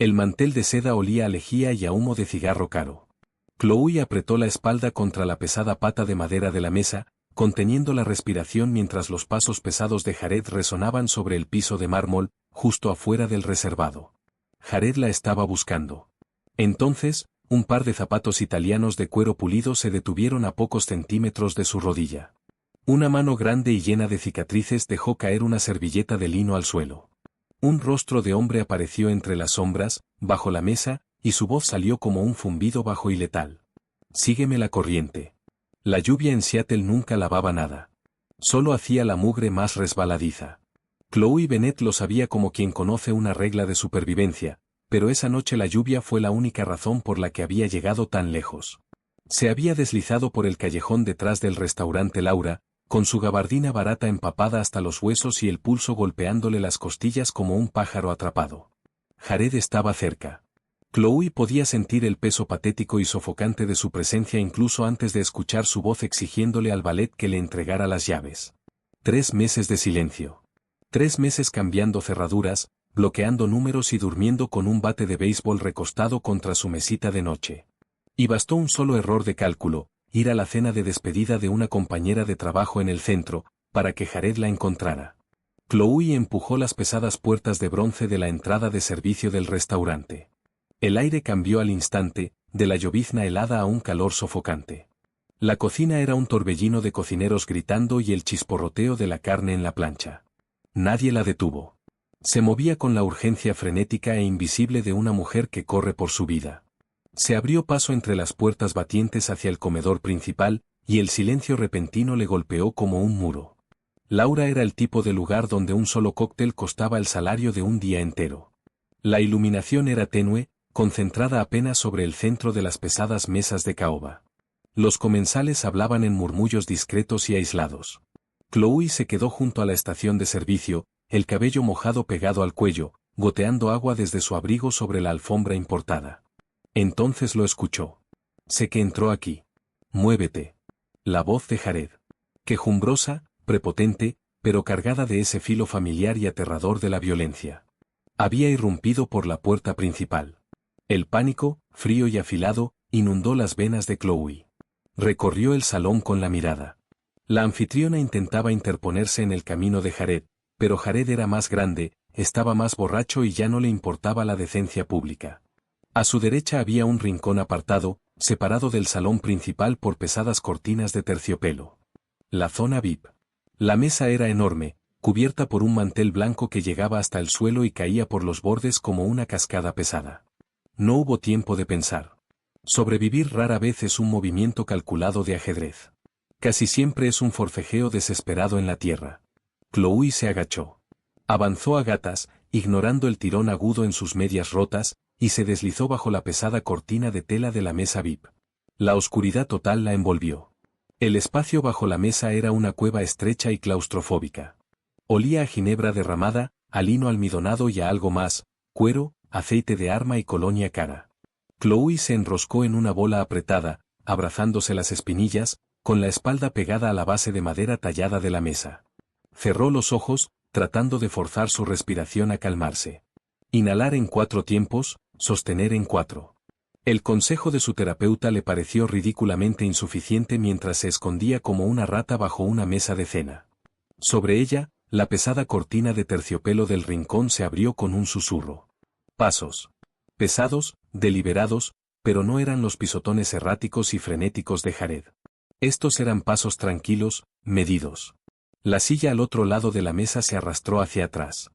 El mantel de seda olía a lejía y a humo de cigarro caro. Chloe apretó la espalda contra la pesada pata de madera de la mesa, conteniendo la respiración mientras los pasos pesados de Jared resonaban sobre el piso de mármol, justo afuera del reservado. Jared la estaba buscando. Entonces, un par de zapatos italianos de cuero pulido se detuvieron a pocos centímetros de su rodilla. Una mano grande y llena de cicatrices dejó caer una servilleta de lino al suelo. Un rostro de hombre apareció entre las sombras, bajo la mesa, y su voz salió como un zumbido bajo y letal. Sígueme la corriente. La lluvia en Seattle nunca lavaba nada. Solo hacía la mugre más resbaladiza. Chloe Bennet lo sabía como quien conoce una regla de supervivencia, pero esa noche la lluvia fue la única razón por la que había llegado tan lejos. Se había deslizado por el callejón detrás del restaurante Laura, con su gabardina barata empapada hasta los huesos y el pulso golpeándole las costillas como un pájaro atrapado. Jared estaba cerca. Chloe podía sentir el peso patético y sofocante de su presencia incluso antes de escuchar su voz exigiéndole al valet que le entregara las llaves. 3 meses de silencio. 3 meses cambiando cerraduras, bloqueando números y durmiendo con un bate de béisbol recostado contra su mesita de noche. Y bastó un solo error de cálculo, ir a la cena de despedida de una compañera de trabajo en el centro, para que Jared la encontrara. Chloe empujó las pesadas puertas de bronce de la entrada de servicio del restaurante. El aire cambió al instante, de la llovizna helada a un calor sofocante. La cocina era un torbellino de cocineros gritando y el chisporroteo de la carne en la plancha. Nadie la detuvo. Se movía con la urgencia frenética e invisible de una mujer que corre por su vida. Se abrió paso entre las puertas batientes hacia el comedor principal, y el silencio repentino le golpeó como un muro. Laura era el tipo de lugar donde un solo cóctel costaba el salario de un día entero. La iluminación era tenue, concentrada apenas sobre el centro de las pesadas mesas de caoba. Los comensales hablaban en murmullos discretos y aislados. Chloe se quedó junto a la estación de servicio, el cabello mojado pegado al cuello, goteando agua desde su abrigo sobre la alfombra importada. Entonces lo escuchó. Sé que entró aquí. Muévete. La voz de Jared. Quejumbrosa, prepotente, pero cargada de ese filo familiar y aterrador de la violencia. Había irrumpido por la puerta principal. El pánico, frío y afilado, inundó las venas de Chloe. Recorrió el salón con la mirada. La anfitriona intentaba interponerse en el camino de Jared, pero Jared era más grande, estaba más borracho y ya no le importaba la decencia pública. A su derecha había un rincón apartado, separado del salón principal por pesadas cortinas de terciopelo. La zona VIP. La mesa era enorme, cubierta por un mantel blanco que llegaba hasta el suelo y caía por los bordes como una cascada pesada. No hubo tiempo de pensar. Sobrevivir rara vez es un movimiento calculado de ajedrez. Casi siempre es un forcejeo desesperado en la tierra. Chloe se agachó. Avanzó a gatas, ignorando el tirón agudo en sus medias rotas, y se deslizó bajo la pesada cortina de tela de la mesa VIP. La oscuridad total la envolvió. El espacio bajo la mesa era una cueva estrecha y claustrofóbica. Olía a ginebra derramada, a lino almidonado y a algo más, cuero, aceite de arma y colonia cara. Chloe se enroscó en una bola apretada, abrazándose las espinillas, con la espalda pegada a la base de madera tallada de la mesa. Cerró los ojos, tratando de forzar su respiración a calmarse. Inhalar en 4 tiempos, sostener en 4. El consejo de su terapeuta le pareció ridículamente insuficiente mientras se escondía como una rata bajo una mesa de cena. Sobre ella, la pesada cortina de terciopelo del rincón se abrió con un susurro. Pasos. Pesados, deliberados, pero no eran los pisotones erráticos y frenéticos de Jared. Estos eran pasos tranquilos, medidos. La silla al otro lado de la mesa se arrastró hacia atrás.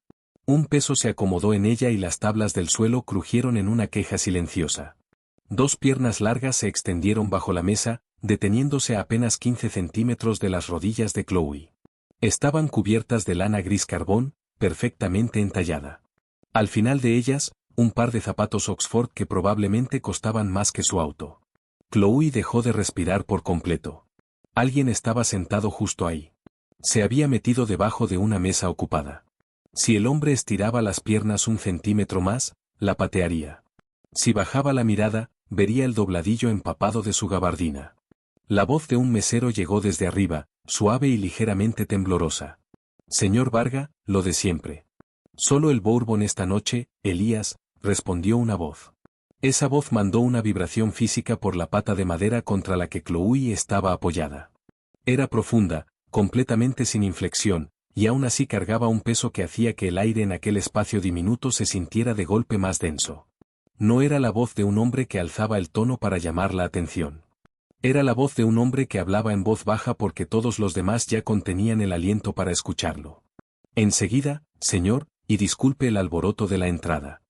Un peso se acomodó en ella y las tablas del suelo crujieron en una queja silenciosa. 2 piernas largas se extendieron bajo la mesa, deteniéndose a apenas 15 centímetros de las rodillas de Chloe. Estaban cubiertas de lana gris carbón, perfectamente entallada. Al final de ellas, un par de zapatos Oxford que probablemente costaban más que su auto. Chloe dejó de respirar por completo. Alguien estaba sentado justo ahí. Se había metido debajo de una mesa ocupada. Si el hombre estiraba las piernas 1 centímetro más, la patearía. Si bajaba la mirada, vería el dobladillo empapado de su gabardina. La voz de un mesero llegó desde arriba, suave y ligeramente temblorosa. Señor Varga, lo de siempre. Solo el bourbon esta noche, Elías, respondió una voz. Esa voz mandó una vibración física por la pata de madera contra la que Chloe estaba apoyada. Era profunda, completamente sin inflexión, y aún así cargaba un peso que hacía que el aire en aquel espacio diminuto se sintiera de golpe más denso. No era la voz de un hombre que alzaba el tono para llamar la atención. Era la voz de un hombre que hablaba en voz baja porque todos los demás ya contenían el aliento para escucharlo. Enseguida, señor, y disculpe el alboroto de la entrada.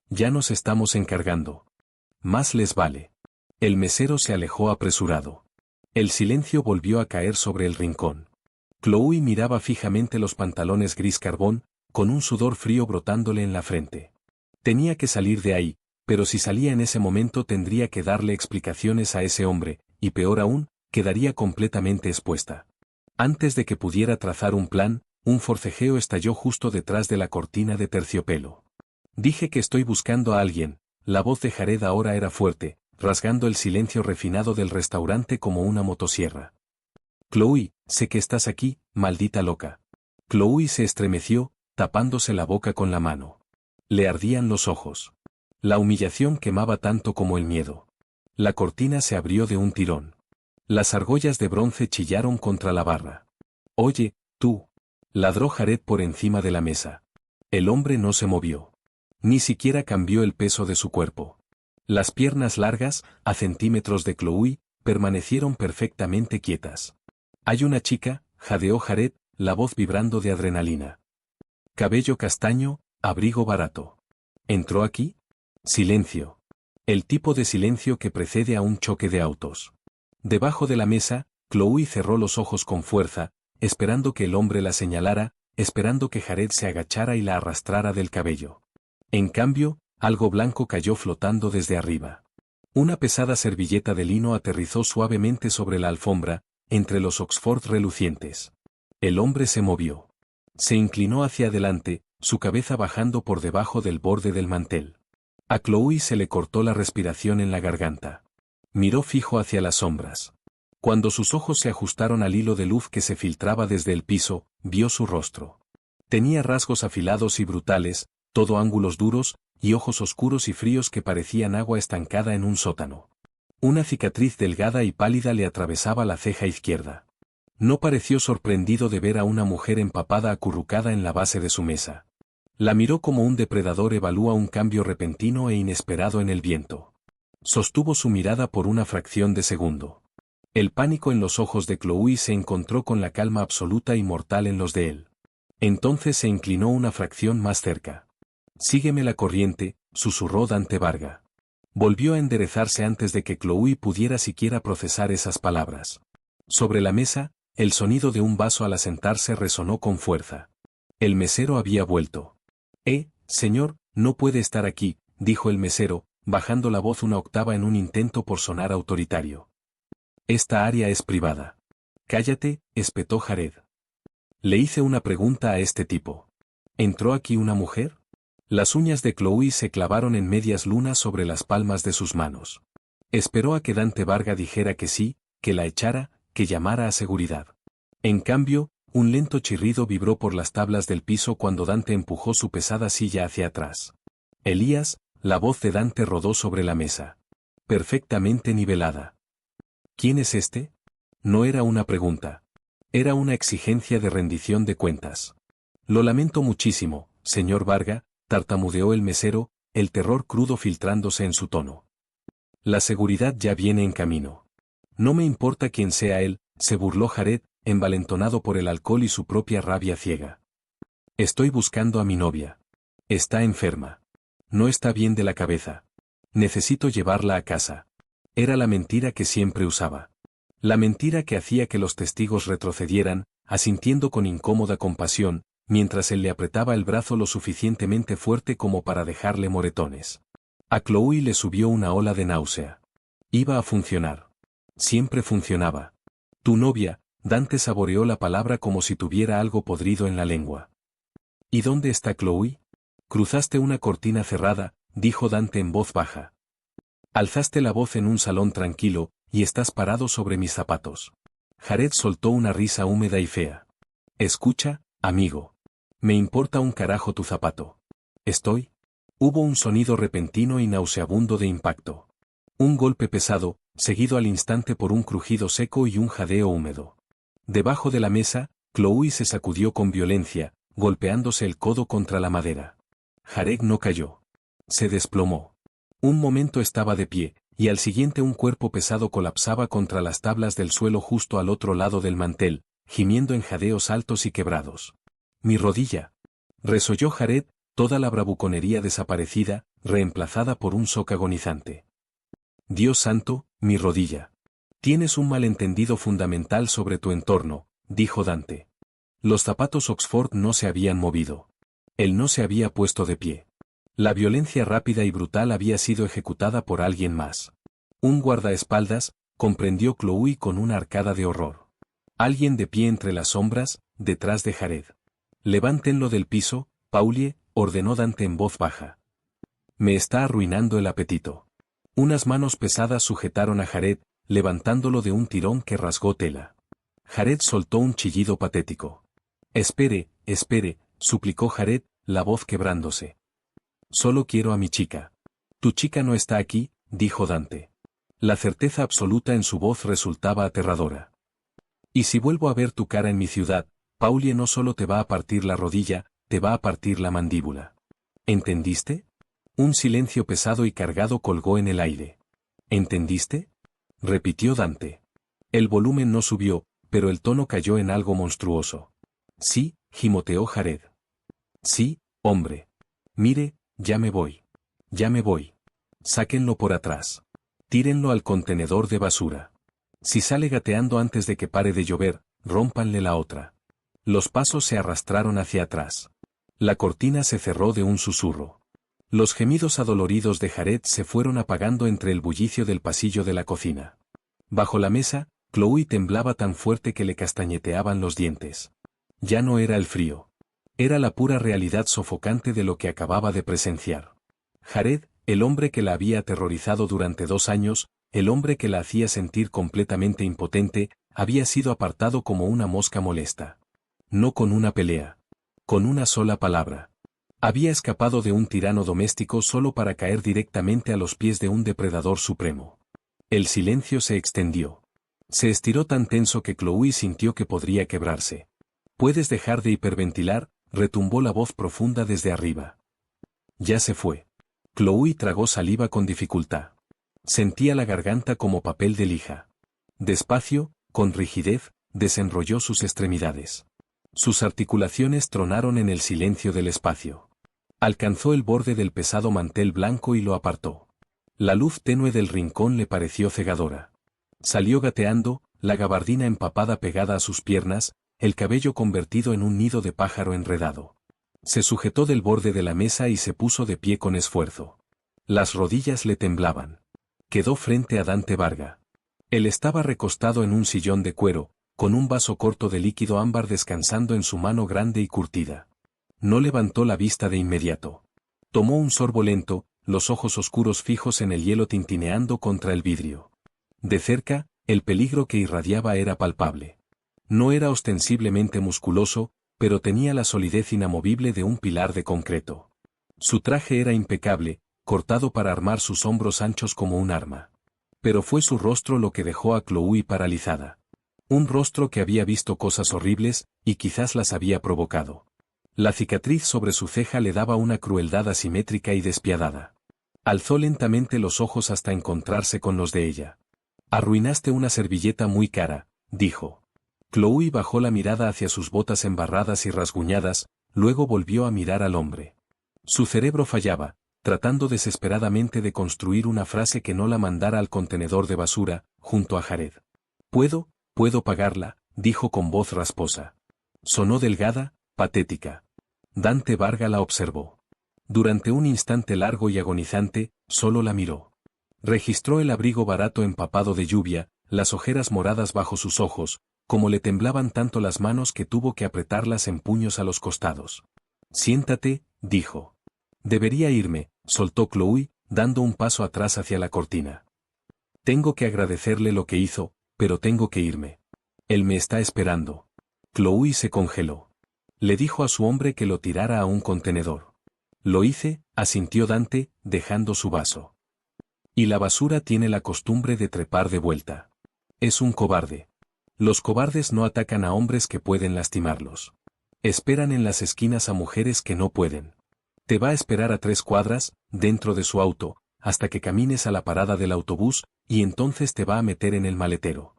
Ya nos estamos encargando. Más les vale. El mesero se alejó apresurado. El silencio volvió a caer sobre el rincón. Chloe miraba fijamente los pantalones gris carbón, con un sudor frío brotándole en la frente. Tenía que salir de ahí, pero si salía en ese momento tendría que darle explicaciones a ese hombre, y peor aún, quedaría completamente expuesta. Antes de que pudiera trazar un plan, un forcejeo estalló justo detrás de la cortina de terciopelo. Dije que estoy buscando a alguien. La voz de Jared ahora era fuerte, rasgando el silencio refinado del restaurante como una motosierra. Chloe, sé que estás aquí, maldita loca. Chloe se estremeció, tapándose la boca con la mano. Le ardían los ojos. La humillación quemaba tanto como el miedo. La cortina se abrió de un tirón. Las argollas de bronce chillaron contra la barra. Oye, tú. Ladró Jared por encima de la mesa. El hombre no se movió. Ni siquiera cambió el peso de su cuerpo. Las piernas largas, a centímetros de Chloe, permanecieron perfectamente quietas. Hay una chica, jadeó Jared, la voz vibrando de adrenalina. Cabello castaño, abrigo barato. ¿Entró aquí? Silencio. El tipo de silencio que precede a un choque de autos. Debajo de la mesa, Chloe cerró los ojos con fuerza, esperando que el hombre la señalara, esperando que Jared se agachara y la arrastrara del cabello. En cambio, algo blanco cayó flotando desde arriba. Una pesada servilleta de lino aterrizó suavemente sobre la alfombra, entre los Oxford relucientes. El hombre se movió. Se inclinó hacia adelante, su cabeza bajando por debajo del borde del mantel. A Chloe se le cortó la respiración en la garganta. Miró fijo hacia las sombras. Cuando sus ojos se ajustaron al hilo de luz que se filtraba desde el piso, vio su rostro. Tenía rasgos afilados y brutales, todo ángulos duros, y ojos oscuros y fríos que parecían agua estancada en un sótano. Una cicatriz delgada y pálida le atravesaba la ceja izquierda. No pareció sorprendido de ver a una mujer empapada acurrucada en la base de su mesa. La miró como un depredador evalúa un cambio repentino e inesperado en el viento. Sostuvo su mirada por una fracción de segundo. El pánico en los ojos de Chloe se encontró con la calma absoluta y mortal en los de él. Entonces se inclinó una fracción más cerca. «Sígueme la corriente», susurró Dante Varga. Volvió a enderezarse antes de que Chloe pudiera siquiera procesar esas palabras. Sobre la mesa, el sonido de un vaso al asentarse resonó con fuerza. El mesero había vuelto. Señor, no puede estar aquí», dijo el mesero, bajando la voz una octava en un intento por sonar autoritario. «Esta área es privada». «Cállate», espetó Jared. Le hice una pregunta a este tipo. ¿Entró aquí una mujer? Las uñas de Chloe se clavaron en medias lunas sobre las palmas de sus manos. Esperó a que Dante Varga dijera que sí, que la echara, que llamara a seguridad. En cambio, un lento chirrido vibró por las tablas del piso cuando Dante empujó su pesada silla hacia atrás. «Elías», la voz de Dante rodó sobre la mesa. Perfectamente nivelada. «¿Quién es este?» No era una pregunta. Era una exigencia de rendición de cuentas. «Lo lamento muchísimo, señor Varga», tartamudeó el mesero, el terror crudo filtrándose en su tono. «La seguridad ya viene en camino». «No me importa quién sea él», se burló Jared, envalentonado por el alcohol y su propia rabia ciega. «Estoy buscando a mi novia. Está enferma. No está bien de la cabeza. Necesito llevarla a casa». Era la mentira que siempre usaba. La mentira que hacía que los testigos retrocedieran, asintiendo con incómoda compasión, mientras él le apretaba el brazo lo suficientemente fuerte como para dejarle moretones. A Chloe le subió una ola de náusea. Iba a funcionar. Siempre funcionaba. «Tu novia», Dante saboreó la palabra como si tuviera algo podrido en la lengua. «¿Y dónde está Chloe?» «Cruzaste una cortina cerrada», dijo Dante en voz baja. «Alzaste la voz en un salón tranquilo, y estás parado sobre mis zapatos». Jared soltó una risa húmeda y fea. «Escucha, amigo. Me importa un carajo tu zapato. Estoy Hubo un sonido repentino y nauseabundo de impacto. Un golpe pesado, seguido al instante por un crujido seco y un jadeo húmedo. Debajo de la mesa, Chloe se sacudió con violencia, golpeándose el codo contra la madera. Jared no cayó. Se desplomó. Un momento estaba de pie, y al siguiente un cuerpo pesado colapsaba contra las tablas del suelo justo al otro lado del mantel, gimiendo en jadeos altos y quebrados. «Mi rodilla», resolló Jared, toda la bravuconería desaparecida, reemplazada por un shock agonizante. «Dios santo, mi rodilla. Tienes un malentendido fundamental sobre tu entorno», dijo Dante. Los zapatos Oxford no se habían movido. Él no se había puesto de pie. La violencia rápida y brutal había sido ejecutada por alguien más. Un guardaespaldas, comprendió Chloe con una arcada de horror. Alguien de pie entre las sombras, detrás de Jared. «Levántenlo del piso, Paulie», ordenó Dante en voz baja. «Me está arruinando el apetito». Unas manos pesadas sujetaron a Jared, levantándolo de un tirón que rasgó tela. Jared soltó un chillido patético. «Espere, espere», suplicó Jared, la voz quebrándose. «Solo quiero a mi chica». «Tu chica no está aquí», dijo Dante. La certeza absoluta en su voz resultaba aterradora. «Y si vuelvo a ver tu cara en mi ciudad, Paulie no solo te va a partir la rodilla, te va a partir la mandíbula». «¿Entendiste?» Un silencio pesado y cargado colgó en el aire. «¿Entendiste?», repitió Dante. El volumen no subió, pero el tono cayó en algo monstruoso. «Sí», gimoteó Jared. «Sí, hombre. Mire, ya me voy. Ya me voy. Sáquenlo por atrás. Tírenlo al contenedor de basura. Si sale gateando antes de que pare de llover, rómpanle la otra». Los pasos se arrastraron hacia atrás. La cortina se cerró de un susurro. Los gemidos adoloridos de Jared se fueron apagando entre el bullicio del pasillo de la cocina. Bajo la mesa, Chloe temblaba tan fuerte que le castañeteaban los dientes. Ya no era el frío. Era la pura realidad sofocante de lo que acababa de presenciar. Jared, el hombre que la había aterrorizado durante 2 años, el hombre que la hacía sentir completamente impotente, había sido apartado como una mosca molesta. No con una pelea. Con una sola palabra. Había escapado de un tirano doméstico solo para caer directamente a los pies de un depredador supremo. El silencio se extendió. Se estiró tan tenso que Chloe sintió que podría quebrarse. «¿Puedes dejar de hiperventilar?», retumbó la voz profunda desde arriba. Ya se fue. Chloe tragó saliva con dificultad. Sentía la garganta como papel de lija. Despacio, con rigidez, desenrolló sus extremidades. Sus articulaciones tronaron en el silencio del espacio. Alcanzó el borde del pesado mantel blanco y lo apartó. La luz tenue del rincón le pareció cegadora. Salió gateando, la gabardina empapada pegada a sus piernas, el cabello convertido en un nido de pájaro enredado. Se sujetó del borde de la mesa y se puso de pie con esfuerzo. Las rodillas le temblaban. Quedó frente a Dante Varga. Él estaba recostado en un sillón de cuero, con un vaso corto de líquido ámbar descansando en su mano grande y curtida. No levantó la vista de inmediato. Tomó un sorbo lento, los ojos oscuros fijos en el hielo tintineando contra el vidrio. De cerca, el peligro que irradiaba era palpable. No era ostensiblemente musculoso, pero tenía la solidez inamovible de un pilar de concreto. Su traje era impecable, cortado para armar sus hombros anchos como un arma. Pero fue su rostro lo que dejó a Chloe paralizada. Un rostro que había visto cosas horribles, y quizás las había provocado. La cicatriz sobre su ceja le daba una crueldad asimétrica y despiadada. Alzó lentamente los ojos hasta encontrarse con los de ella. «Arruinaste una servilleta muy cara», dijo. Chloe bajó la mirada hacia sus botas embarradas y rasguñadas, luego volvió a mirar al hombre. Su cerebro fallaba, tratando desesperadamente de construir una frase que no la mandara al contenedor de basura, junto a Jared. Puedo pagarla», dijo con voz rasposa. Sonó delgada, patética. Dante Varga la observó. Durante un instante largo y agonizante, solo la miró. Registró el abrigo barato empapado de lluvia, las ojeras moradas bajo sus ojos, como le temblaban tanto las manos que tuvo que apretarlas en puños a los costados. «Siéntate», dijo. «Debería irme», soltó Chloe, dando un paso atrás hacia la cortina. «Tengo que agradecerle lo que hizo, pero tengo que irme. Él me está esperando». Chloe se congeló. Le dijo a su hombre que lo tirara a un contenedor. Lo hice, asintió Dante, dejando su vaso. Y la basura tiene la costumbre de trepar de vuelta. Es un cobarde. Los cobardes no atacan a hombres que pueden lastimarlos. Esperan en las esquinas a mujeres que no pueden. Te va a esperar a 3 cuadras, dentro de su auto, hasta que camines a la parada del autobús, y entonces te va a meter en el maletero.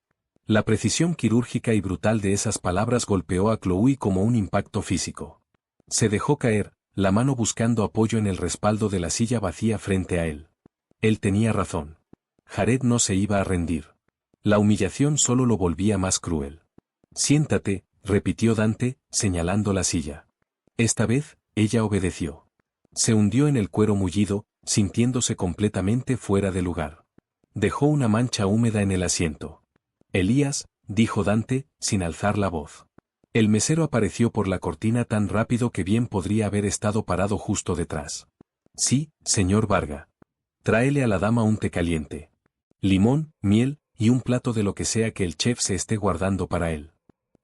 La precisión quirúrgica y brutal de esas palabras golpeó a Chloe como un impacto físico. Se dejó caer, la mano buscando apoyo en el respaldo de la silla vacía frente a él. Él tenía razón. Jared no se iba a rendir. La humillación solo lo volvía más cruel. Siéntate, repitió Dante, señalando la silla. Esta vez, ella obedeció. Se hundió en el cuero mullido, sintiéndose completamente fuera de lugar. Dejó una mancha húmeda en el asiento. Elías, dijo Dante, sin alzar la voz. El mesero apareció por la cortina tan rápido que bien podría haber estado parado justo detrás. Sí, señor Varga. Tráele a la dama un té caliente. Limón, miel, y un plato de lo que sea que el chef se esté guardando para él.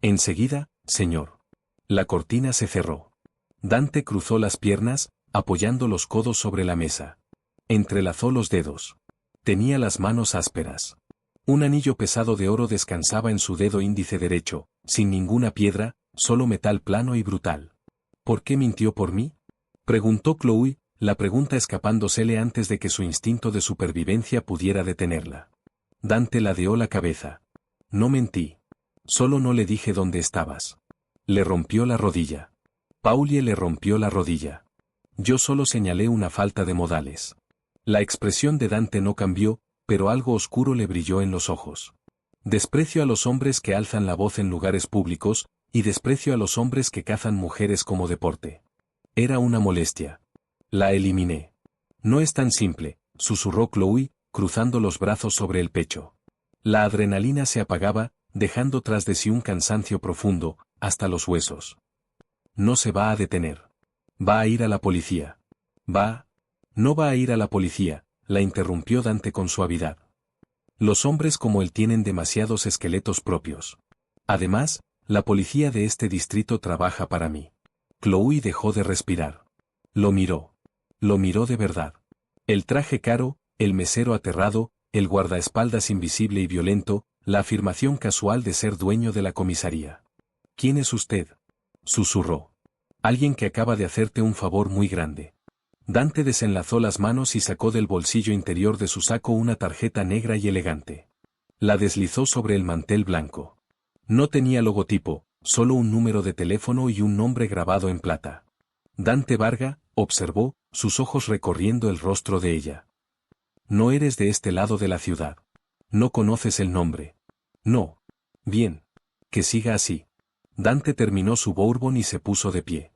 Enseguida, señor. La cortina se cerró. Dante cruzó las piernas, apoyando los codos sobre la mesa. Entrelazó los dedos. Tenía las manos ásperas. Un anillo pesado de oro descansaba en su dedo índice derecho, sin ninguna piedra, solo metal plano y brutal. ¿Por qué mintió por mí?, preguntó Chloe, la pregunta escapándosele antes de que su instinto de supervivencia pudiera detenerla. Dante ladeó la cabeza. No mentí. Solo no le dije dónde estabas. Le rompió la rodilla. Paulie le rompió la rodilla. Yo solo señalé una falta de modales. La expresión de Dante no cambió, pero algo oscuro le brilló en los ojos. Desprecio a los hombres que alzan la voz en lugares públicos, y desprecio a los hombres que cazan mujeres como deporte. Era una molestia. La eliminé. No es tan simple, susurró Chloe, cruzando los brazos sobre el pecho. La adrenalina se apagaba, dejando tras de sí un cansancio profundo, hasta los huesos. No se va a detener. Va a ir a la policía. No va a ir a la policía, la interrumpió Dante con suavidad. Los hombres como él tienen demasiados esqueletos propios. Además, la policía de este distrito trabaja para mí. Chloe dejó de respirar. Lo miró. Lo miró de verdad. El traje caro, el mesero aterrado, el guardaespaldas invisible y violento, la afirmación casual de ser dueño de la comisaría. ¿Quién es usted?, susurró. Alguien que acaba de hacerte un favor muy grande. Dante desenlazó las manos y sacó del bolsillo interior de su saco una tarjeta negra y elegante. La deslizó sobre el mantel blanco. No tenía logotipo, solo un número de teléfono y un nombre grabado en plata. Dante Varga, observó, sus ojos recorriendo el rostro de ella. No eres de este lado de la ciudad. No conoces el nombre. No. Bien. Que siga así. Dante terminó su bourbon y se puso de pie.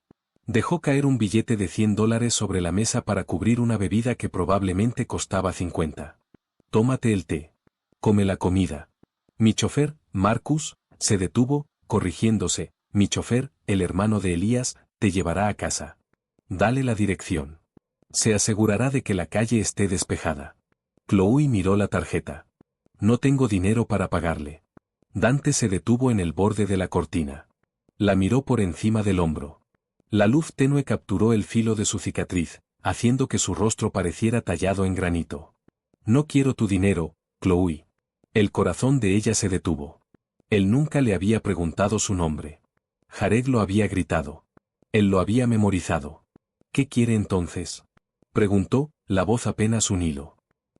Dejó caer un billete de $100 sobre la mesa para cubrir una bebida que probablemente costaba 50. Tómate el té. Come la comida. Mi chofer, Marcus, se detuvo, corrigiéndose. Mi chofer, el hermano de Elías, te llevará a casa. Dale la dirección. Se asegurará de que la calle esté despejada. Chloe miró la tarjeta. No tengo dinero para pagarle. Dante se detuvo en el borde de la cortina. La miró por encima del hombro. La luz tenue capturó el filo de su cicatriz, haciendo que su rostro pareciera tallado en granito. No quiero tu dinero, Chloe. El corazón de ella se detuvo. Él nunca le había preguntado su nombre. Jared lo había gritado. Él lo había memorizado. ¿Qué quiere entonces?, preguntó, la voz apenas un hilo.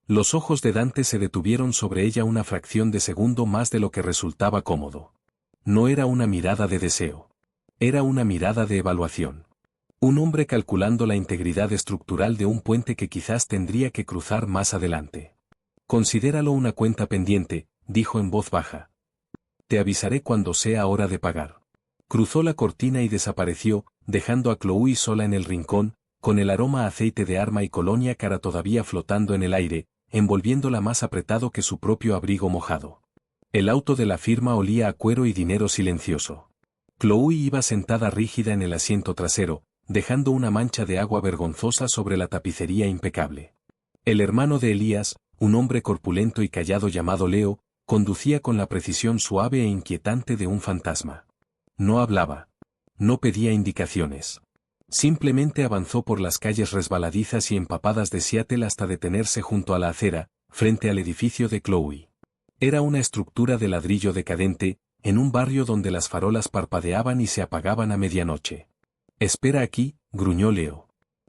Los ojos de Dante se detuvieron sobre ella una fracción de segundo más de lo que resultaba cómodo. No era una mirada de deseo. Era una mirada de evaluación. Un hombre calculando la integridad estructural de un puente que quizás tendría que cruzar más adelante. Considéralo una cuenta pendiente, dijo en voz baja. Te avisaré cuando sea hora de pagar. Cruzó la cortina y desapareció, dejando a Chloe sola en el rincón, con el aroma a aceite de arma y colonia cara todavía flotando en el aire, envolviéndola más apretado que su propio abrigo mojado. El auto de la firma olía a cuero y dinero silencioso. Chloe iba sentada rígida en el asiento trasero, dejando una mancha de agua vergonzosa sobre la tapicería impecable. El hermano de Elías, un hombre corpulento y callado llamado Leo, conducía con la precisión suave e inquietante de un fantasma. No hablaba. No pedía indicaciones. Simplemente avanzó por las calles resbaladizas y empapadas de Seattle hasta detenerse junto a la acera, frente al edificio de Chloe. Era una estructura de ladrillo decadente, en un barrio donde las farolas parpadeaban y se apagaban a medianoche. «Espera aquí», gruñó Leo.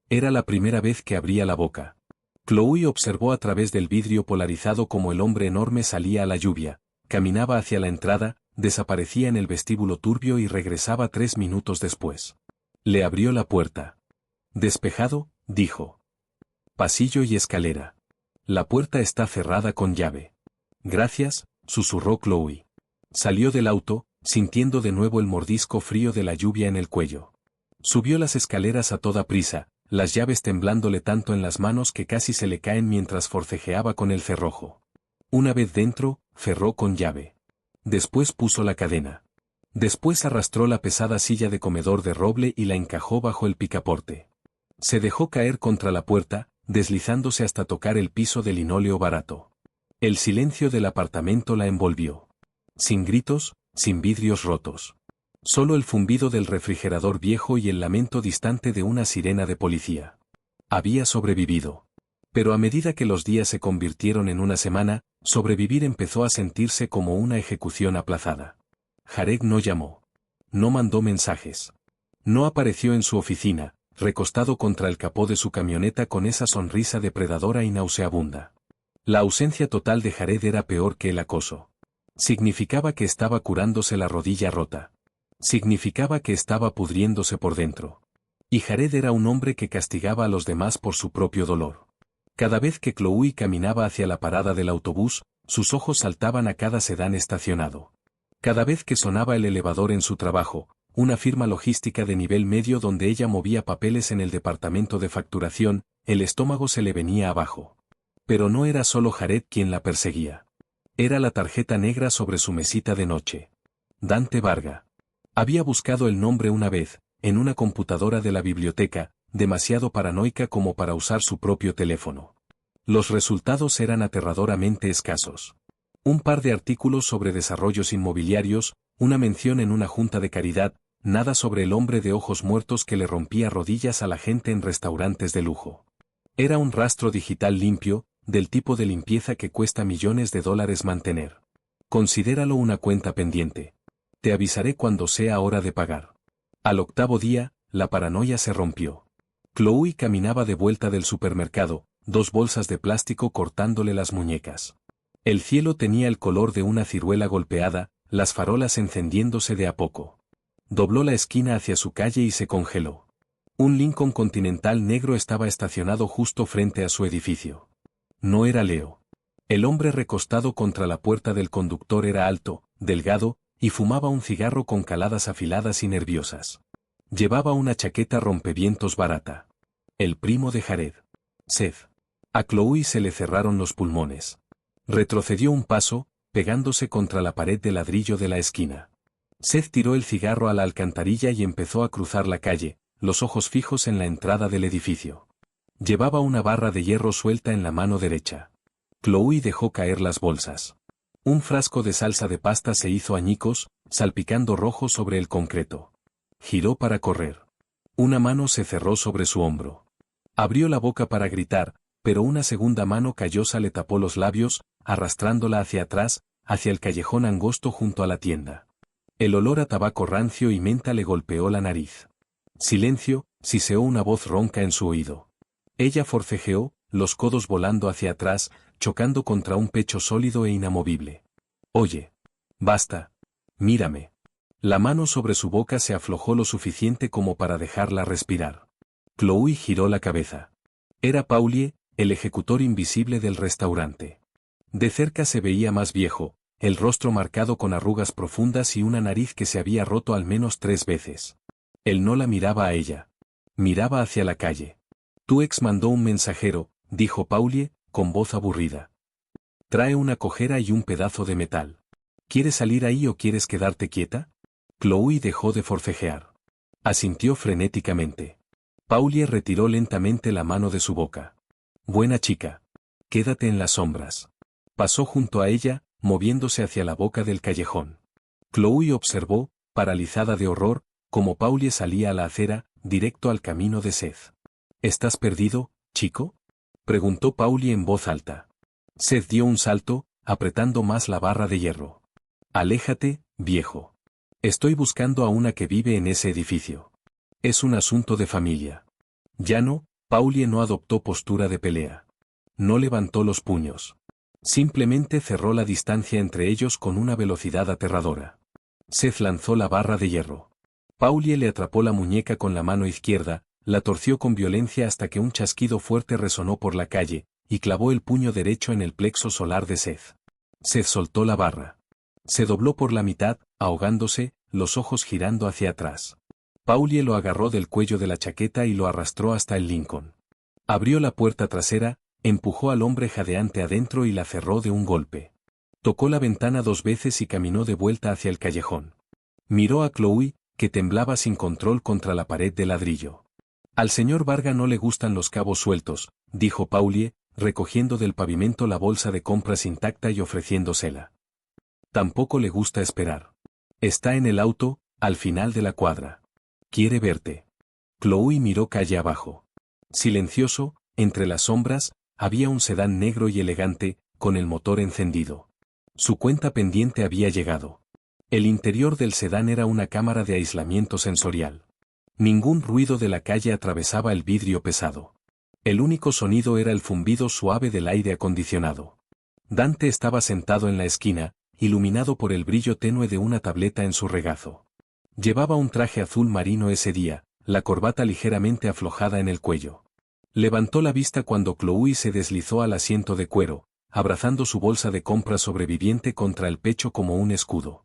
Era la primera vez que abría la boca. Chloe observó a través del vidrio polarizado cómo el hombre enorme salía a la lluvia, caminaba hacia la entrada, desaparecía en el vestíbulo turbio y regresaba 3 minutos después. Le abrió la puerta. «Despejado», dijo. «Pasillo y escalera. La puerta está cerrada con llave». «Gracias», susurró Chloe. Salió del auto, sintiendo de nuevo el mordisco frío de la lluvia en el cuello. Subió las escaleras a toda prisa, las llaves temblándole tanto en las manos que casi se le caen mientras forcejeaba con el cerrojo. Una vez dentro, cerró con llave. Después puso la cadena. Después arrastró la pesada silla de comedor de roble y la encajó bajo el picaporte. Se dejó caer contra la puerta, deslizándose hasta tocar el piso de linóleo barato. El silencio del apartamento la envolvió. Sin gritos, sin vidrios rotos. Solo el zumbido del refrigerador viejo y el lamento distante de una sirena de policía. Había sobrevivido. Pero a medida que los días se convirtieron en una semana, sobrevivir empezó a sentirse como una ejecución aplazada. Jared no llamó. No mandó mensajes. No apareció en su oficina, recostado contra el capó de su camioneta con esa sonrisa depredadora y nauseabunda. La ausencia total de Jared era peor que el acoso. Significaba que estaba curándose la rodilla rota. Significaba que estaba pudriéndose por dentro. Y Jared era un hombre que castigaba a los demás por su propio dolor. Cada vez que Chloe caminaba hacia la parada del autobús, sus ojos saltaban a cada sedán estacionado. Cada vez que sonaba el elevador en su trabajo, una firma logística de nivel medio donde ella movía papeles en el departamento de facturación, el estómago se le venía abajo. Pero no era solo Jared quien la perseguía. Era la tarjeta negra sobre su mesita de noche. Dante Varga. Había buscado el nombre una vez, en una computadora de la biblioteca, demasiado paranoica como para usar su propio teléfono. Los resultados eran aterradoramente escasos. Un par de artículos sobre desarrollos inmobiliarios, una mención en una junta de caridad, nada sobre el hombre de ojos muertos que le rompía rodillas a la gente en restaurantes de lujo. Era un rastro digital limpio, del tipo de limpieza que cuesta millones de dólares mantener. Considéralo una cuenta pendiente. Te avisaré cuando sea hora de pagar. Al 8º día, la paranoia se rompió. Chloe caminaba de vuelta del supermercado, 2 bolsas de plástico cortándole las muñecas. El cielo tenía el color de una ciruela golpeada, las farolas encendiéndose de a poco. Dobló la esquina hacia su calle y se congeló. Un Lincoln Continental negro estaba estacionado justo frente a su edificio. No era Leo. El hombre recostado contra la puerta del conductor era alto, delgado, y fumaba un cigarro con caladas afiladas y nerviosas. Llevaba una chaqueta rompevientos barata. El primo de Jared. Seth. A Chloe se le cerraron los pulmones. Retrocedió un paso, pegándose contra la pared de ladrillo de la esquina. Seth tiró el cigarro a la alcantarilla y empezó a cruzar la calle, los ojos fijos en la entrada del edificio. Llevaba una barra de hierro suelta en la mano derecha. Chloe dejó caer las bolsas. Un frasco de salsa de pasta se hizo añicos, salpicando rojo sobre el concreto. Giró para correr. Una mano se cerró sobre su hombro. Abrió la boca para gritar, pero una segunda mano callosa le tapó los labios, arrastrándola hacia atrás, hacia el callejón angosto junto a la tienda. El olor a tabaco rancio y menta le golpeó la nariz. Silencio, siseó una voz ronca en su oído. Ella forcejeó, los codos volando hacia atrás, chocando contra un pecho sólido e inamovible. Oye. Basta. Mírame. La mano sobre su boca se aflojó lo suficiente como para dejarla respirar. Chloe giró la cabeza. Era Paulie, el ejecutor invisible del restaurante. De cerca se veía más viejo, el rostro marcado con arrugas profundas y una nariz que se había roto al menos 3 veces. Él no la miraba a ella. Miraba hacia la calle. Tu ex mandó un mensajero, dijo Paulie, con voz aburrida. Trae una cojera y un pedazo de metal. ¿Quieres salir ahí o quieres quedarte quieta? Chloe dejó de forcejear. Asintió frenéticamente. Paulie retiró lentamente la mano de su boca. Buena chica. Quédate en las sombras. Pasó junto a ella, moviéndose hacia la boca del callejón. Chloe observó, paralizada de horror, como Paulie salía a la acera, directo al camino de Seth. ¿Estás perdido, chico?, preguntó Paulie en voz alta. Seth dio un salto, apretando más la barra de hierro. Aléjate, viejo. Estoy buscando a una que vive en ese edificio. Es un asunto de familia. Ya no, Paulie no adoptó postura de pelea. No levantó los puños. Simplemente cerró la distancia entre ellos con una velocidad aterradora. Seth lanzó la barra de hierro. Paulie le atrapó la muñeca con la mano izquierda, la torció con violencia hasta que un chasquido fuerte resonó por la calle, y clavó el puño derecho en el plexo solar de Seth. Seth soltó la barra. Se dobló por la mitad, ahogándose, los ojos girando hacia atrás. Paulie lo agarró del cuello de la chaqueta y lo arrastró hasta el Lincoln. Abrió la puerta trasera, empujó al hombre jadeante adentro y la cerró de un golpe. Tocó la ventana 2 veces y caminó de vuelta hacia el callejón. Miró a Chloe, que temblaba sin control contra la pared de ladrillo. Al señor Varga no le gustan los cabos sueltos, dijo Paulie, recogiendo del pavimento la bolsa de compras intacta y ofreciéndosela. Tampoco le gusta esperar. Está en el auto, al final de la cuadra. Quiere verte. Chloe miró calle abajo. Silencioso, entre las sombras, había un sedán negro y elegante, con el motor encendido. Su cuenta pendiente había llegado. El interior del sedán era una cámara de aislamiento sensorial. Ningún ruido de la calle atravesaba el vidrio pesado. El único sonido era el zumbido suave del aire acondicionado. Dante estaba sentado en la esquina, iluminado por el brillo tenue de una tableta en su regazo. Llevaba un traje azul marino ese día, la corbata ligeramente aflojada en el cuello. Levantó la vista cuando Chloe se deslizó al asiento de cuero, abrazando su bolsa de compras sobreviviente contra el pecho como un escudo.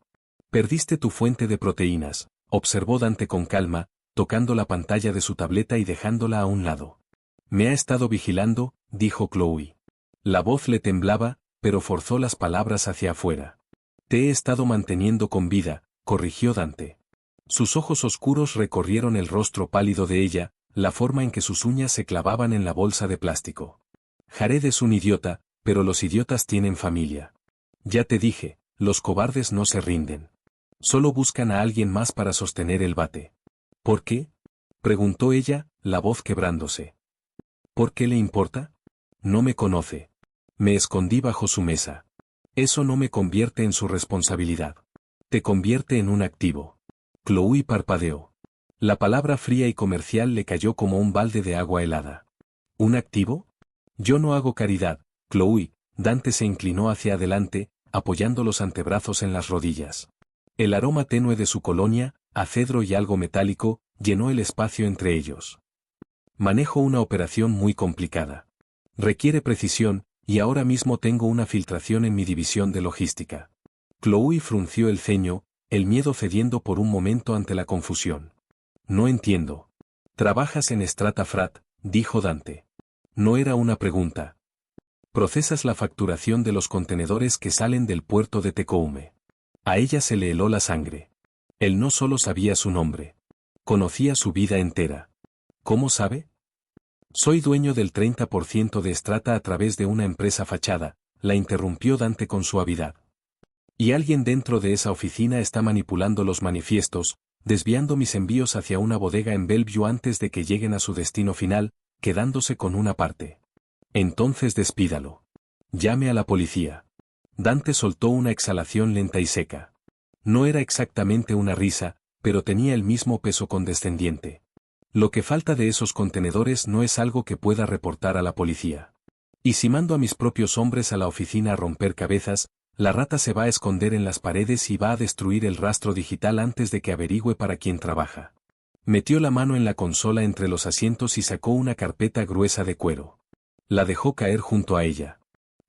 Perdiste tu fuente de proteínas, observó Dante con calma, tocando la pantalla de su tableta y dejándola a un lado. Me ha estado vigilando, dijo Chloe. La voz le temblaba, pero forzó las palabras hacia afuera. Te he estado manteniendo con vida, corrigió Dante. Sus ojos oscuros recorrieron el rostro pálido de ella, la forma en que sus uñas se clavaban en la bolsa de plástico. Jared es un idiota, pero los idiotas tienen familia. Ya te dije, los cobardes no se rinden. Solo buscan a alguien más para sostener el bate. ¿Por qué?, preguntó ella, la voz quebrándose. ¿Por qué le importa? No me conoce. Me escondí bajo su mesa. Eso no me convierte en su responsabilidad. Te convierte en un activo. Chloe parpadeó. La palabra fría y comercial le cayó como un balde de agua helada. ¿Un activo? Yo no hago caridad, Chloe. Dante se inclinó hacia adelante, apoyando los antebrazos en las rodillas. El aroma tenue de su colonia, a cedro y algo metálico, llenó el espacio entre ellos. Manejo una operación muy complicada. Requiere precisión, y ahora mismo tengo una filtración en mi división de logística. Chloe frunció el ceño, el miedo cediendo por un momento ante la confusión. No entiendo. Trabajas en Stratafrat, dijo Dante. No era una pregunta. Procesas la facturación de los contenedores que salen del puerto de Tecoume. A ella se le heló la sangre. Él no solo sabía su nombre. Conocía su vida entera. ¿Cómo sabe? Soy dueño del 30% de Strata a través de una empresa fachada, la interrumpió Dante con suavidad. Y alguien dentro de esa oficina está manipulando los manifiestos, desviando mis envíos hacia una bodega en Bellevue antes de que lleguen a su destino final, quedándose con una parte. Entonces despídalo. Llame a la policía. Dante soltó una exhalación lenta y seca. No era exactamente una risa, pero tenía el mismo peso condescendiente. Lo que falta de esos contenedores no es algo que pueda reportar a la policía. Y si mando a mis propios hombres a la oficina a romper cabezas, la rata se va a esconder en las paredes y va a destruir el rastro digital antes de que averigüe para quién trabaja. Metió la mano en la consola entre los asientos y sacó una carpeta gruesa de cuero. La dejó caer junto a ella.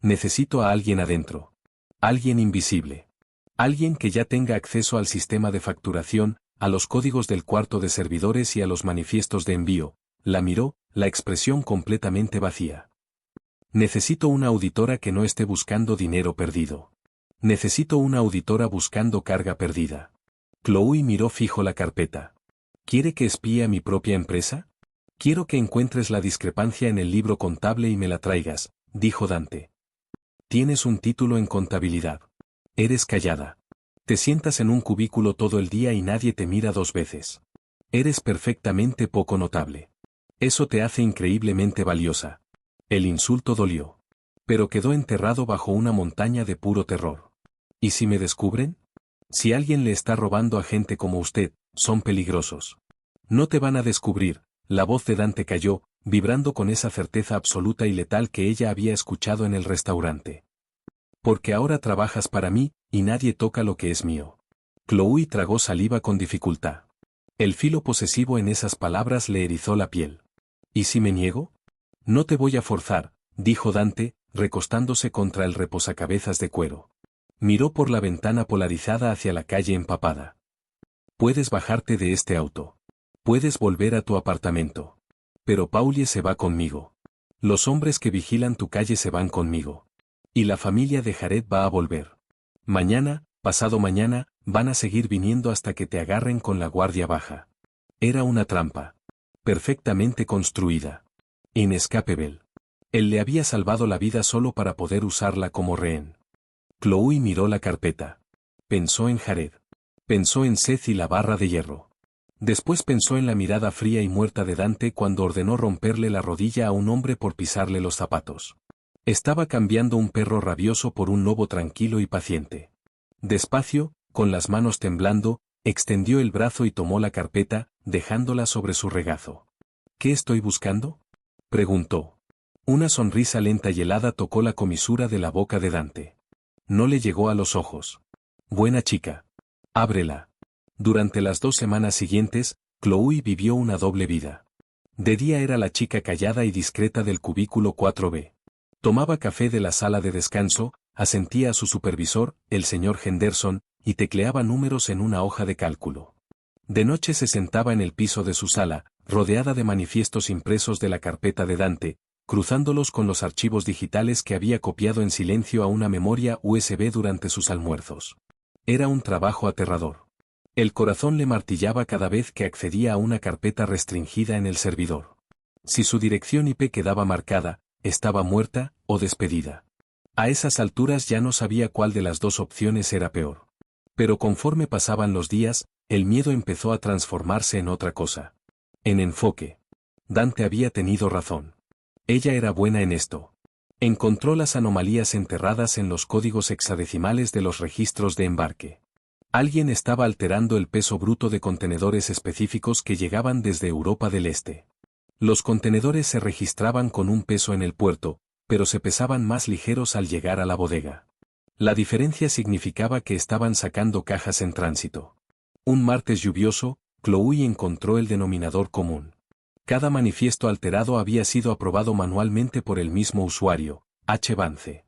Necesito a alguien adentro. Alguien invisible. Alguien que ya tenga acceso al sistema de facturación, a los códigos del cuarto de servidores y a los manifiestos de envío. La miró, la expresión completamente vacía. Necesito una auditora que no esté buscando dinero perdido. Necesito una auditora buscando carga perdida. Chloe miró fijo la carpeta. ¿Quiere que espíe a mi propia empresa? Quiero que encuentres la discrepancia en el libro contable y me la traigas, dijo Dante. Tienes un título en contabilidad. Eres callada. Te sientas en un cubículo todo el día y nadie te mira 2 veces. Eres perfectamente poco notable. Eso te hace increíblemente valiosa. El insulto dolió. Pero quedó enterrado bajo una montaña de puro terror. ¿Y si me descubren? Si alguien le está robando a gente como usted, son peligrosos. No te van a descubrir. La voz de Dante cayó, vibrando con esa certeza absoluta y letal que ella había escuchado en el restaurante. Porque ahora trabajas para mí, y nadie toca lo que es mío. Chloe tragó saliva con dificultad. El filo posesivo en esas palabras le erizó la piel. ¿Y si me niego? No te voy a forzar, dijo Dante, recostándose contra el reposacabezas de cuero. Miró por la ventana polarizada hacia la calle empapada. Puedes bajarte de este auto. Puedes volver a tu apartamento. Pero Paulie se va conmigo. Los hombres que vigilan tu calle se van conmigo. Y la familia de Jared va a volver. Mañana, pasado mañana, van a seguir viniendo hasta que te agarren con la guardia baja. Era una trampa. Perfectamente construida. Inescapable. Él le había salvado la vida solo para poder usarla como rehén. Chloe miró la carpeta. Pensó en Jared. Pensó en Seth y la barra de hierro. Después pensó en la mirada fría y muerta de Dante cuando ordenó romperle la rodilla a un hombre por pisarle los zapatos. Estaba cambiando un perro rabioso por un lobo tranquilo y paciente. Despacio, con las manos temblando, extendió el brazo y tomó la carpeta, dejándola sobre su regazo. ¿Qué estoy buscando?, preguntó. Una sonrisa lenta y helada tocó la comisura de la boca de Dante. No le llegó a los ojos. Buena chica. Ábrela. Durante las 2 semanas siguientes, Chloe vivió una doble vida. De día era la chica callada y discreta del cubículo 4B. Tomaba café de la sala de descanso, asentía a su supervisor, el señor Henderson, y tecleaba números en una hoja de cálculo. De noche se sentaba en el piso de su sala, rodeada de manifiestos impresos de la carpeta de Dante, cruzándolos con los archivos digitales que había copiado en silencio a una memoria USB durante sus almuerzos. Era un trabajo aterrador. El corazón le martillaba cada vez que accedía a una carpeta restringida en el servidor. Si su dirección IP quedaba marcada, estaba muerta o despedida. A esas alturas ya no sabía cuál de las dos opciones era peor. Pero conforme pasaban los días, el miedo empezó a transformarse en otra cosa. En enfoque. Dante había tenido razón. Ella era buena en esto. Encontró las anomalías enterradas en los códigos hexadecimales de los registros de embarque. Alguien estaba alterando el peso bruto de contenedores específicos que llegaban desde Europa del Este. Los contenedores se registraban con un peso en el puerto, pero se pesaban más ligeros al llegar a la bodega. La diferencia significaba que estaban sacando cajas en tránsito. Un martes lluvioso, Chloe encontró el denominador común. Cada manifiesto alterado había sido aprobado manualmente por el mismo usuario, H. Vance.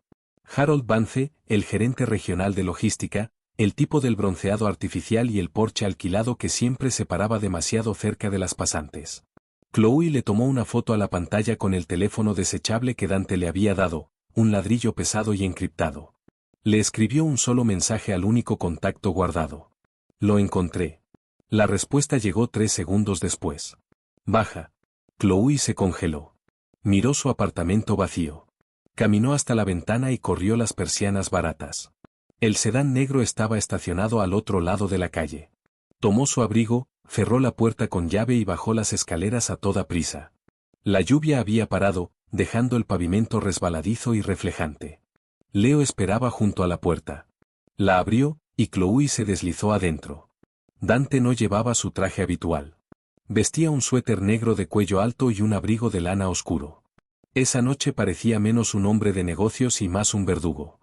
Harold Vance, el gerente regional de logística, el tipo del bronceado artificial y el Porsche alquilado que siempre se paraba demasiado cerca de las pasantes. Chloe le tomó una foto a la pantalla con el teléfono desechable que Dante le había dado, un ladrillo pesado y encriptado. Le escribió un solo mensaje al único contacto guardado. Lo encontré. La respuesta llegó 3 segundos después. Baja. Chloe se congeló. Miró su apartamento vacío. Caminó hasta la ventana y corrió las persianas baratas. El sedán negro estaba estacionado al otro lado de la calle. Tomó su abrigo, cerró la puerta con llave y bajó las escaleras a toda prisa. La lluvia había parado, dejando el pavimento resbaladizo y reflejante. Leo esperaba junto a la puerta. La abrió, y Chloe se deslizó adentro. Dante no llevaba su traje habitual. Vestía un suéter negro de cuello alto y un abrigo de lana oscuro. Esa noche parecía menos un hombre de negocios y más un verdugo.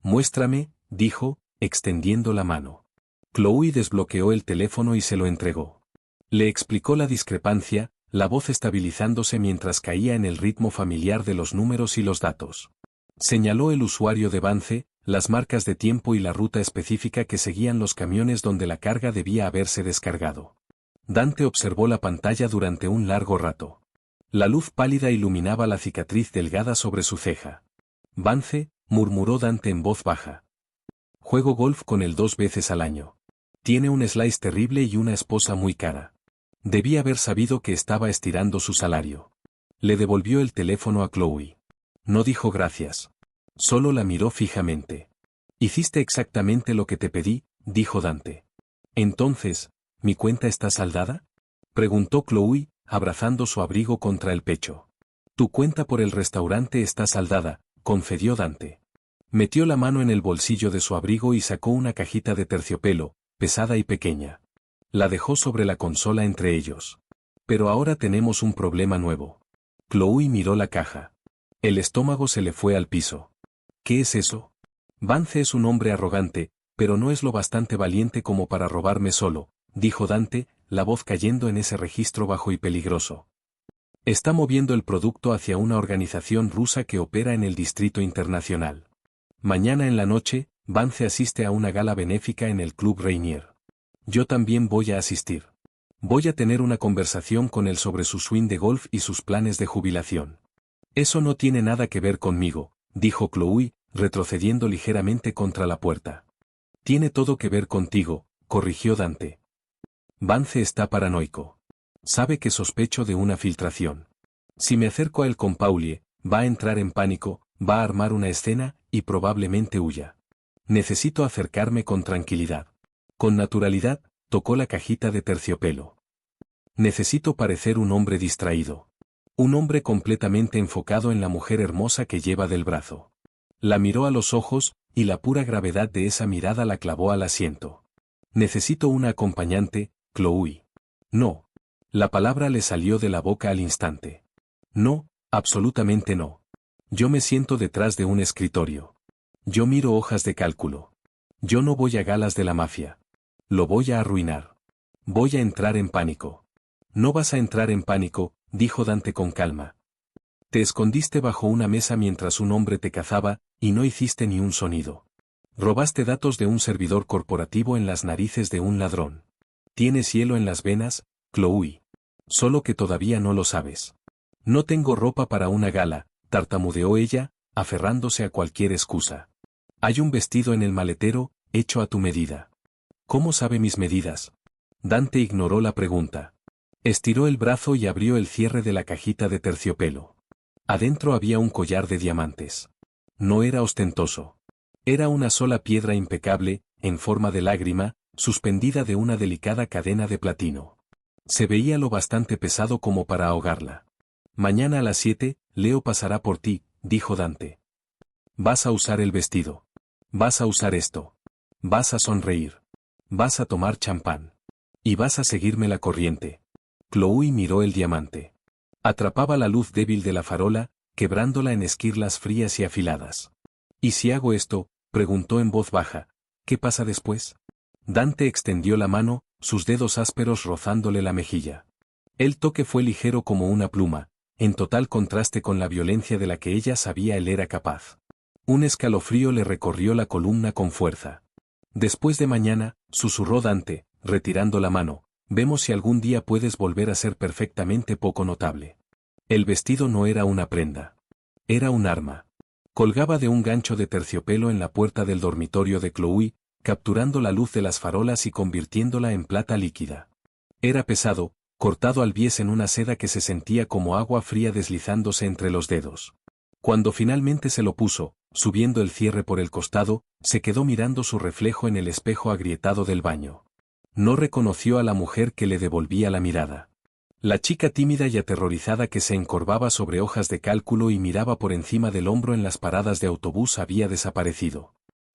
Muéstrame, dijo, extendiendo la mano. Chloe desbloqueó el teléfono y se lo entregó. Le explicó la discrepancia, la voz estabilizándose mientras caía en el ritmo familiar de los números y los datos. Señaló el usuario de Vance, las marcas de tiempo y la ruta específica que seguían los camiones donde la carga debía haberse descargado. Dante observó la pantalla durante un largo rato. La luz pálida iluminaba la cicatriz delgada sobre su ceja. Vance, murmuró Dante en voz baja. Juego golf con él 2 veces al año. Tiene un slice terrible y una esposa muy cara. Debía haber sabido que estaba estirando su salario. Le devolvió el teléfono a Chloe. No dijo gracias. Solo la miró fijamente. Hiciste exactamente lo que te pedí, dijo Dante. Entonces, ¿mi cuenta está saldada? Preguntó Chloe, abrazando su abrigo contra el pecho. Tu cuenta por el restaurante está saldada, concedió Dante. Metió la mano en el bolsillo de su abrigo y sacó una cajita de terciopelo, pesada y pequeña. La dejó sobre la consola entre ellos. Pero ahora tenemos un problema nuevo. Chloe miró la caja. El estómago se le fue al piso. ¿Qué es eso? Vance es un hombre arrogante, pero no es lo bastante valiente como para robarme solo, dijo Dante, la voz cayendo en ese registro bajo y peligroso. Está moviendo el producto hacia una organización rusa que opera en el Distrito Internacional. Mañana en la noche, Vance asiste a una gala benéfica en el Club Rainier. Yo también voy a asistir. Voy a tener una conversación con él sobre su swing de golf y sus planes de jubilación. Eso no tiene nada que ver conmigo, dijo Chloe, retrocediendo ligeramente contra la puerta. Tiene todo que ver contigo, corrigió Dante. Vance está paranoico. Sabe que sospecho de una filtración. Si me acerco a él con Paulie, va a entrar en pánico, va a armar una escena, y probablemente huya. Necesito acercarme con tranquilidad. Con naturalidad, tocó la cajita de terciopelo. Necesito parecer un hombre distraído. Un hombre completamente enfocado en la mujer hermosa que lleva del brazo. La miró a los ojos, y la pura gravedad de esa mirada la clavó al asiento. Necesito una acompañante, Chloe. No. La palabra le salió de la boca al instante. No, absolutamente no. Yo me siento detrás de un escritorio. Yo miro hojas de cálculo. Yo no voy a galas de la mafia. Lo voy a arruinar. Voy a entrar en pánico. No vas a entrar en pánico, dijo Dante con calma. Te escondiste bajo una mesa mientras un hombre te cazaba, y no hiciste ni un sonido. Robaste datos de un servidor corporativo en las narices de un ladrón. Tienes hielo en las venas, Chloe. Solo que todavía no lo sabes. No tengo ropa para una gala, tartamudeó ella, aferrándose a cualquier excusa. Hay un vestido en el maletero, hecho a tu medida. ¿Cómo sabe mis medidas? Dante ignoró la pregunta. Estiró el brazo y abrió el cierre de la cajita de terciopelo. Adentro había un collar de diamantes. No era ostentoso. Era una sola piedra impecable, en forma de lágrima, suspendida de una delicada cadena de platino. Se veía lo bastante pesado como para ahogarla. Mañana a las 7, Leo pasará por ti, dijo Dante. Vas a usar el vestido. Vas a usar esto. Vas a sonreír. Vas a tomar champán. Y vas a seguirme la corriente. Chloe miró el diamante. Atrapaba la luz débil de la farola, quebrándola en esquirlas frías y afiladas. ¿Y si hago esto?, preguntó en voz baja. ¿Qué pasa después? Dante extendió la mano, sus dedos ásperos rozándole la mejilla. El toque fue ligero como una pluma, en total contraste con la violencia de la que ella sabía él era capaz. Un escalofrío le recorrió la columna con fuerza. Después de mañana, susurró Dante, retirando la mano, vemos si algún día puedes volver a ser perfectamente poco notable. El vestido no era una prenda. Era un arma. Colgaba de un gancho de terciopelo en la puerta del dormitorio de Chloe, capturando la luz de las farolas y convirtiéndola en plata líquida. Era pesado, cortado al bies en una seda que se sentía como agua fría deslizándose entre los dedos. Cuando finalmente se lo puso, subiendo el cierre por el costado, se quedó mirando su reflejo en el espejo agrietado del baño. No reconoció a la mujer que le devolvía la mirada. La chica tímida y aterrorizada que se encorvaba sobre hojas de cálculo y miraba por encima del hombro en las paradas de autobús había desaparecido.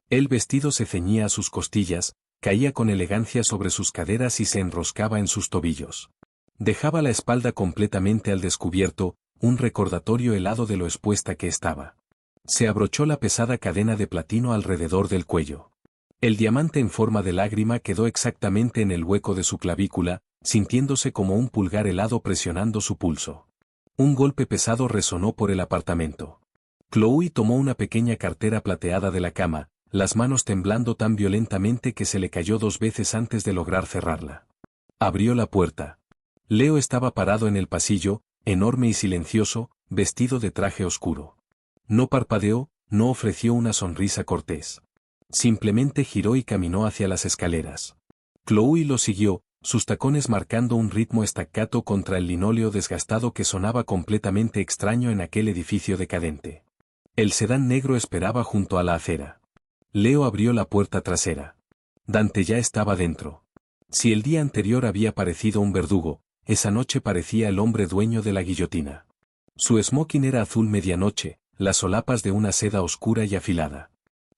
El vestido se ceñía a sus costillas, caía con elegancia sobre sus caderas y se enroscaba en sus tobillos. Dejaba la espalda completamente al descubierto, un recordatorio helado de lo expuesta que estaba. Se abrochó la pesada cadena de platino alrededor del cuello. El diamante en forma de lágrima quedó exactamente en el hueco de su clavícula, sintiéndose como un pulgar helado presionando su pulso. Un golpe pesado resonó por el apartamento. Chloe tomó una pequeña cartera plateada de la cama, las manos temblando tan violentamente que se le cayó 2 veces antes de lograr cerrarla. Abrió la puerta. Leo estaba parado en el pasillo, enorme y silencioso, vestido de traje oscuro. No parpadeó, no ofreció una sonrisa cortés. Simplemente giró y caminó hacia las escaleras. Chloe lo siguió, sus tacones marcando un ritmo staccato contra el linóleo desgastado que sonaba completamente extraño en aquel edificio decadente. El sedán negro esperaba junto a la acera. Leo abrió la puerta trasera. Dante ya estaba dentro. Si el día anterior había parecido un verdugo, esa noche parecía el hombre dueño de la guillotina. Su smoking era azul medianoche, las solapas de una seda oscura y afilada.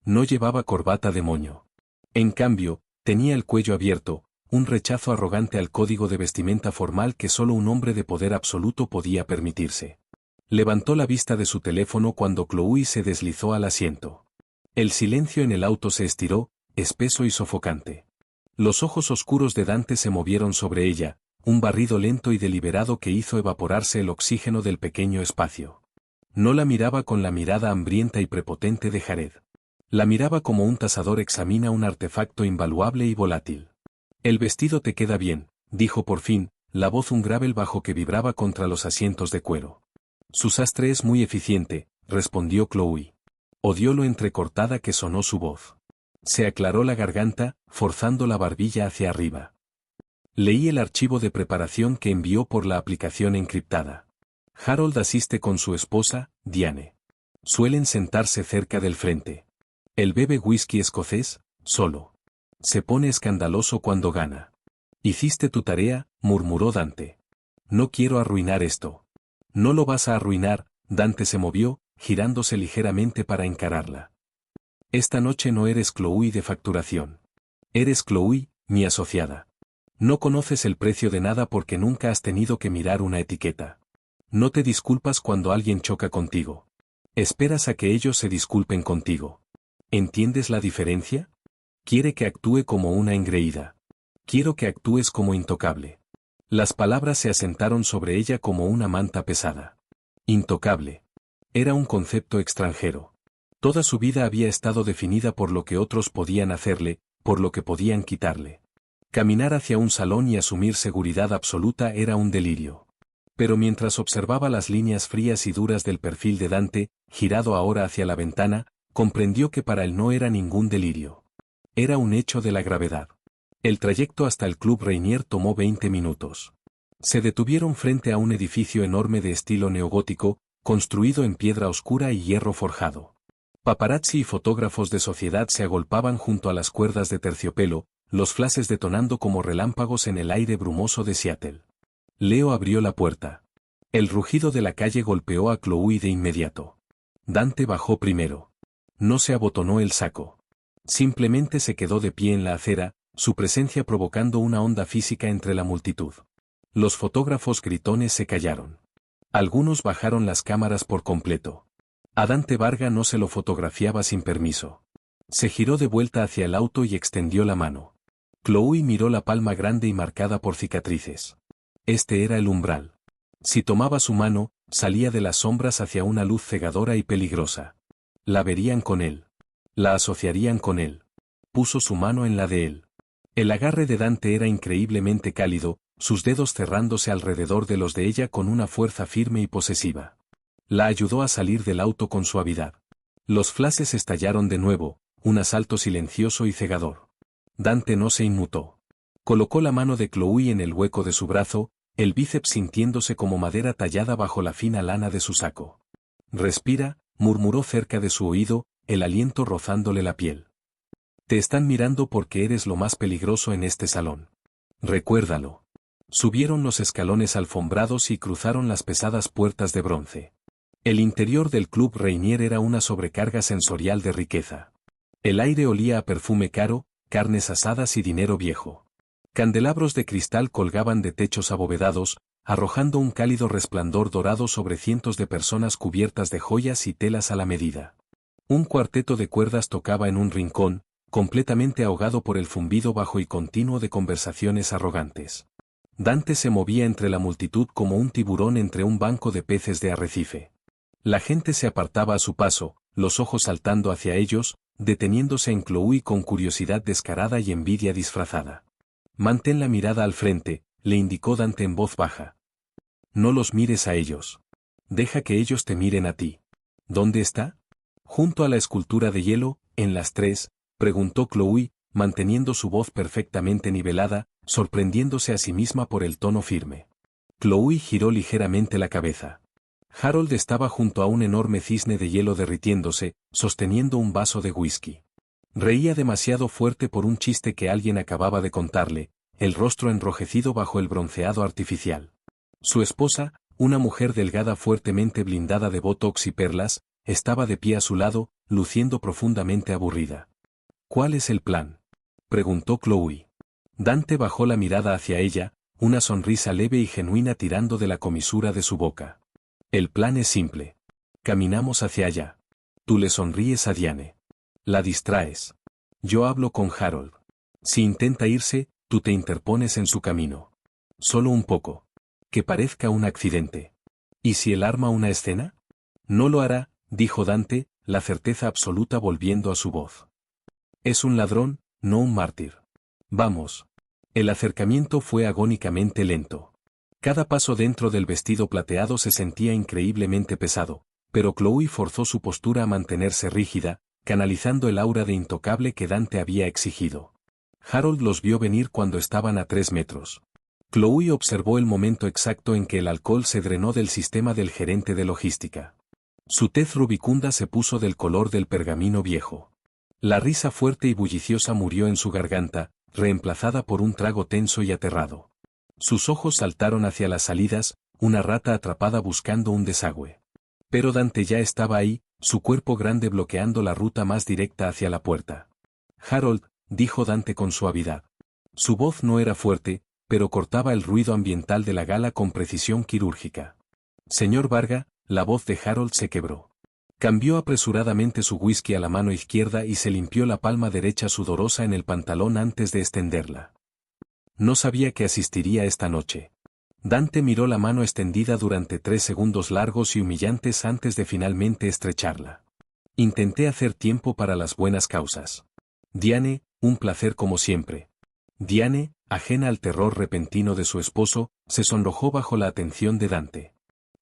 No llevaba corbata de moño. En cambio, tenía el cuello abierto, un rechazo arrogante al código de vestimenta formal que solo un hombre de poder absoluto podía permitirse. Levantó la vista de su teléfono cuando Chloe se deslizó al asiento. El silencio en el auto se estiró, espeso y sofocante. Los ojos oscuros de Dante se movieron sobre ella, un barrido lento y deliberado que hizo evaporarse el oxígeno del pequeño espacio. No la miraba con la mirada hambrienta y prepotente de Jared. La miraba como un tasador examina un artefacto invaluable y volátil. «El vestido te queda bien», dijo por fin, la voz un gravel bajo que vibraba contra los asientos de cuero. «Su sastre es muy eficiente», respondió Chloe. Odió lo entrecortada que sonó su voz. Se aclaró la garganta, forzando la barbilla hacia arriba. Leí el archivo de preparación que envió por la aplicación encriptada. Harold asiste con su esposa, Diane. Suelen sentarse cerca del frente. Él bebe whisky escocés, solo. Se pone escandaloso cuando gana. «Hiciste tu tarea», murmuró Dante. «No quiero arruinar esto». «No lo vas a arruinar», Dante se movió, girándose ligeramente para encararla. «Esta noche no eres Chloe de facturación. Eres Chloe, mi asociada. No conoces el precio de nada porque nunca has tenido que mirar una etiqueta. No te disculpas cuando alguien choca contigo. Esperas a que ellos se disculpen contigo. ¿Entiendes la diferencia? Quiere que actúe como una engreída. Quiero que actúes como intocable». Las palabras se asentaron sobre ella como una manta pesada. Intocable. Era un concepto extranjero. Toda su vida había estado definida por lo que otros podían hacerle, por lo que podían quitarle. Caminar hacia un salón y asumir seguridad absoluta era un delirio. Pero mientras observaba las líneas frías y duras del perfil de Dante, girado ahora hacia la ventana, comprendió que para él no era ningún delirio. Era un hecho de la gravedad. El trayecto hasta el Club Rainier tomó 20 minutos. Se detuvieron frente a un edificio enorme de estilo neogótico, construido en piedra oscura y hierro forjado. Paparazzi y fotógrafos de sociedad se agolpaban junto a las cuerdas de terciopelo, los flashes detonando como relámpagos en el aire brumoso de Seattle. Leo abrió la puerta. El rugido de la calle golpeó a Chloe de inmediato. Dante bajó primero. No se abotonó el saco. Simplemente se quedó de pie en la acera, su presencia provocando una onda física entre la multitud. Los fotógrafos gritones se callaron. Algunos bajaron las cámaras por completo. A Dante Varga no se lo fotografiaba sin permiso. Se giró de vuelta hacia el auto y extendió la mano. Chloe miró la palma grande y marcada por cicatrices. Este era el umbral. Si tomaba su mano, salía de las sombras hacia una luz cegadora y peligrosa. La verían con él. La asociarían con él. Puso su mano en la de él. El agarre de Dante era increíblemente cálido, sus dedos cerrándose alrededor de los de ella con una fuerza firme y posesiva. La ayudó a salir del auto con suavidad. Los flashes estallaron de nuevo, un asalto silencioso y cegador. Dante no se inmutó. Colocó la mano de Chloe en el hueco de su brazo, el bíceps sintiéndose como madera tallada bajo la fina lana de su saco. «Respira», murmuró cerca de su oído, el aliento rozándole la piel. «Te están mirando porque eres lo más peligroso en este salón. Recuérdalo». Subieron los escalones alfombrados y cruzaron las pesadas puertas de bronce. El interior del Club Rainier era una sobrecarga sensorial de riqueza. El aire olía a perfume caro, carnes asadas y dinero viejo. Candelabros de cristal colgaban de techos abovedados, arrojando un cálido resplandor dorado sobre cientos de personas cubiertas de joyas y telas a la medida. Un cuarteto de cuerdas tocaba en un rincón, completamente ahogado por el zumbido bajo y continuo de conversaciones arrogantes. Dante se movía entre la multitud como un tiburón entre un banco de peces de arrecife. La gente se apartaba a su paso, los ojos saltando hacia ellos, deteniéndose en Chloe con curiosidad descarada y envidia disfrazada. «Mantén la mirada al frente», le indicó Dante en voz baja. «No los mires a ellos. Deja que ellos te miren a ti». «¿Dónde está?» «Junto a la escultura de hielo, en las 3», preguntó Chloe, manteniendo su voz perfectamente nivelada, sorprendiéndose a sí misma por el tono firme. Chloe giró ligeramente la cabeza. Harold estaba junto a un enorme cisne de hielo derritiéndose, sosteniendo un vaso de whisky. Reía demasiado fuerte por un chiste que alguien acababa de contarle, el rostro enrojecido bajo el bronceado artificial. Su esposa, una mujer delgada fuertemente blindada de botox y perlas, estaba de pie a su lado, luciendo profundamente aburrida. ¿Cuál es el plan?, preguntó Chloe. Dante bajó la mirada hacia ella, una sonrisa leve y genuina tirando de la comisura de su boca. El plan es simple. Caminamos hacia allá. Tú le sonríes a Diane. La distraes. Yo hablo con Harold. Si intenta irse, tú te interpones en su camino. Solo un poco. Que parezca un accidente. ¿Y si él arma una escena? No lo hará, dijo Dante, la certeza absoluta volviendo a su voz. Es un ladrón, no un mártir. Vamos. El acercamiento fue agónicamente lento. Cada paso dentro del vestido plateado se sentía increíblemente pesado, pero Chloe forzó su postura a mantenerse rígida, canalizando el aura de intocable que Dante había exigido. Harold los vio venir cuando estaban a 3 metros. Chloe observó el momento exacto en que el alcohol se drenó del sistema del gerente de logística. Su tez rubicunda se puso del color del pergamino viejo. La risa fuerte y bulliciosa murió en su garganta, reemplazada por un trago tenso y aterrado. Sus ojos saltaron hacia las salidas, una rata atrapada buscando un desagüe. Pero Dante ya estaba ahí, su cuerpo grande bloqueando la ruta más directa hacia la puerta. Harold, dijo Dante con suavidad. Su voz no era fuerte, pero cortaba el ruido ambiental de la gala con precisión quirúrgica. Señor Varga, la voz de Harold se quebró. Cambió apresuradamente su whisky a la mano izquierda y se limpió la palma derecha sudorosa en el pantalón antes de extenderla. No sabía que asistiría esta noche. Dante miró la mano extendida durante 3 segundos largos y humillantes antes de finalmente estrecharla. Intenté hacer tiempo para las buenas causas. Diane, un placer como siempre. Diane, ajena al terror repentino de su esposo, se sonrojó bajo la atención de Dante.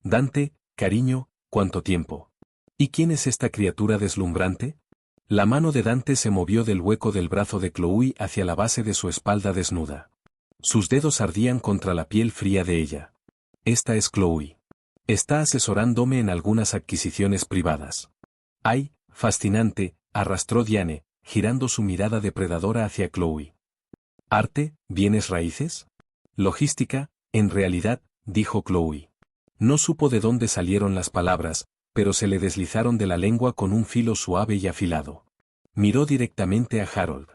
Dante, cariño, ¿cuánto tiempo? ¿Y quién es esta criatura deslumbrante? La mano de Dante se movió del hueco del brazo de Chloe hacia la base de su espalda desnuda. Sus dedos ardían contra la piel fría de ella. Esta es Chloe. Está asesorándome en algunas adquisiciones privadas. ¡Ay, fascinante!, arrastró Diane, girando su mirada depredadora hacia Chloe. ¿Arte, bienes raíces? Logística, en realidad, dijo Chloe. No supo de dónde salieron las palabras, pero se le deslizaron de la lengua con un filo suave y afilado. Miró directamente a Harold.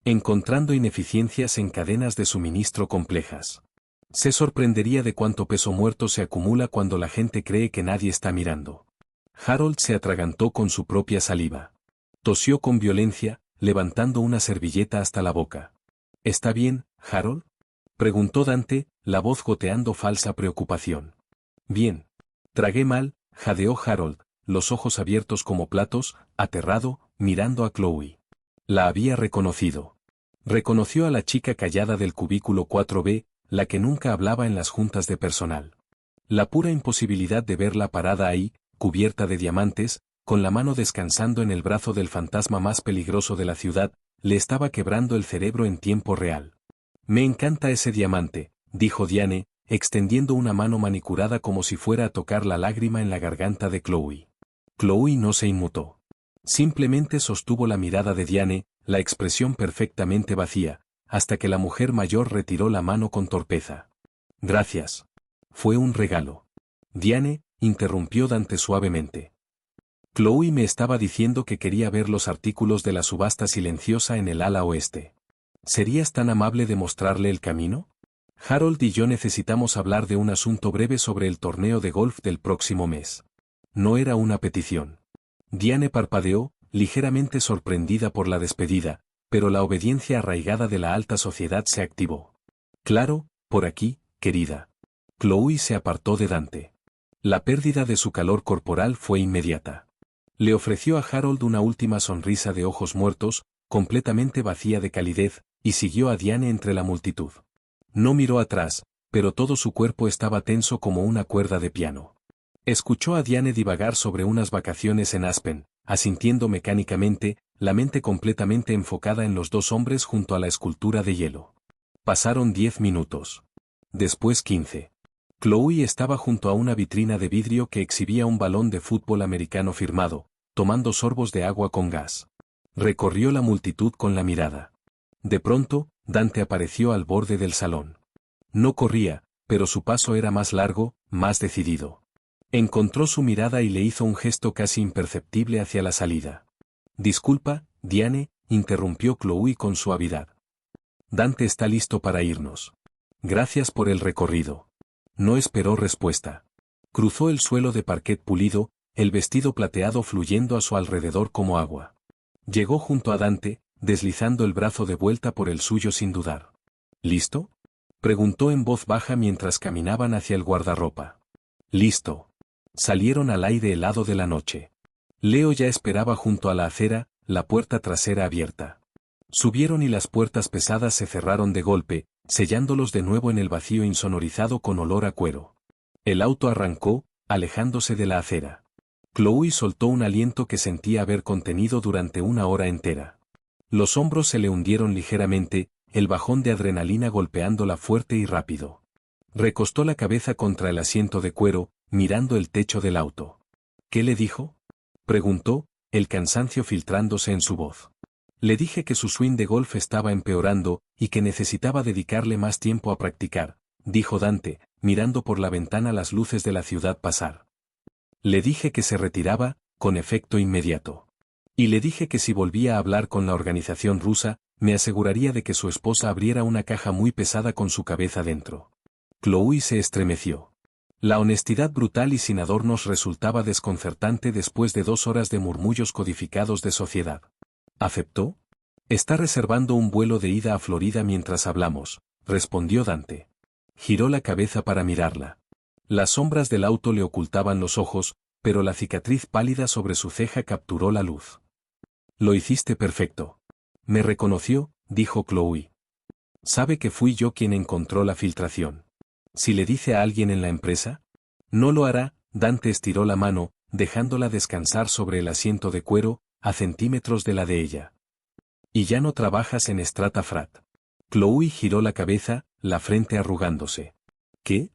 Encontrando ineficiencias en cadenas de suministro complejas. Se sorprendería de cuánto peso muerto se acumula cuando la gente cree que nadie está mirando. Harold se atragantó con su propia saliva. Tosió con violencia, levantando una servilleta hasta la boca. ¿Está bien, Harold?, preguntó Dante, la voz goteando falsa preocupación. Bien. Tragué mal, jadeó Harold, los ojos abiertos como platos, aterrado, mirando a Chloe. La había reconocido. Reconoció a la chica callada del cubículo 4B, la que nunca hablaba en las juntas de personal. La pura imposibilidad de verla parada ahí, cubierta de diamantes, con la mano descansando en el brazo del fantasma más peligroso de la ciudad, le estaba quebrando el cerebro en tiempo real. Me encanta ese diamante, dijo Diane, extendiendo una mano manicurada como si fuera a tocar la lágrima en la garganta de Chloe. Chloe no se inmutó. Simplemente sostuvo la mirada de Diane, la expresión perfectamente vacía, hasta que la mujer mayor retiró la mano con torpeza. Gracias. Fue un regalo. Diane, interrumpió Dante suavemente. Chloe me estaba diciendo que quería ver los artículos de la subasta silenciosa en el ala oeste. ¿Serías tan amable de mostrarle el camino? Harold y yo necesitamos hablar de un asunto breve sobre el torneo de golf del próximo mes. No era una petición. Diane parpadeó, ligeramente sorprendida por la despedida, pero la obediencia arraigada de la alta sociedad se activó. Claro, por aquí, querida. Chloe se apartó de Dante. La pérdida de su calor corporal fue inmediata. Le ofreció a Harold una última sonrisa de ojos muertos, completamente vacía de calidez, y siguió a Diane entre la multitud. No miró atrás, pero todo su cuerpo estaba tenso como una cuerda de piano. Escuchó a Diane divagar sobre unas vacaciones en Aspen, asintiendo mecánicamente, la mente completamente enfocada en los 2 hombres junto a la escultura de hielo. Pasaron 10 minutos. Después 15. Chloe estaba junto a una vitrina de vidrio que exhibía un balón de fútbol americano firmado, tomando sorbos de agua con gas. Recorrió la multitud con la mirada. De pronto, Dante apareció al borde del salón. No corría, pero su paso era más largo, más decidido. Encontró su mirada y le hizo un gesto casi imperceptible hacia la salida. Disculpa, Diane, interrumpió Chloe con suavidad. Dante está listo para irnos. Gracias por el recorrido. No esperó respuesta. Cruzó el suelo de parquet pulido, el vestido plateado fluyendo a su alrededor como agua. Llegó junto a Dante, deslizando el brazo de vuelta por el suyo sin dudar. ¿Listo?, preguntó en voz baja mientras caminaban hacia el guardarropa. Listo. Salieron al aire helado de la noche. Leo ya esperaba junto a la acera, la puerta trasera abierta. Subieron y las puertas pesadas se cerraron de golpe, sellándolos de nuevo en el vacío insonorizado con olor a cuero. El auto arrancó, alejándose de la acera. Chloe soltó un aliento que sentía haber contenido durante una hora entera. Los hombros se le hundieron ligeramente, el bajón de adrenalina golpeándola fuerte y rápido. Recostó la cabeza contra el asiento de cuero, mirando el techo del auto. ¿Qué le dijo?, preguntó, el cansancio filtrándose en su voz. Le dije que su swing de golf estaba empeorando y que necesitaba dedicarle más tiempo a practicar, dijo Dante, mirando por la ventana las luces de la ciudad pasar. Le dije que se retiraba, con efecto inmediato. Y le dije que si volvía a hablar con la organización rusa, me aseguraría de que su esposa abriera una caja muy pesada con su cabeza dentro. Chloe se estremeció. La honestidad brutal y sin adornos resultaba desconcertante después de 2 horas de murmullos codificados de sociedad. ¿Aceptó? Está reservando un vuelo de ida a Florida mientras hablamos, respondió Dante. Giró la cabeza para mirarla. Las sombras del auto le ocultaban los ojos, pero la cicatriz pálida sobre su ceja capturó la luz. Lo hiciste perfecto. Me reconoció, dijo Chloe. Sabe que fui yo quien encontró la filtración. Si le dice a alguien en la empresa, no lo hará. Dante estiró la mano, dejándola descansar sobre el asiento de cuero, a centímetros de la de ella. Y ya no trabajas en Stratafrat. Chloe giró la cabeza, la frente arrugándose. ¿Qué?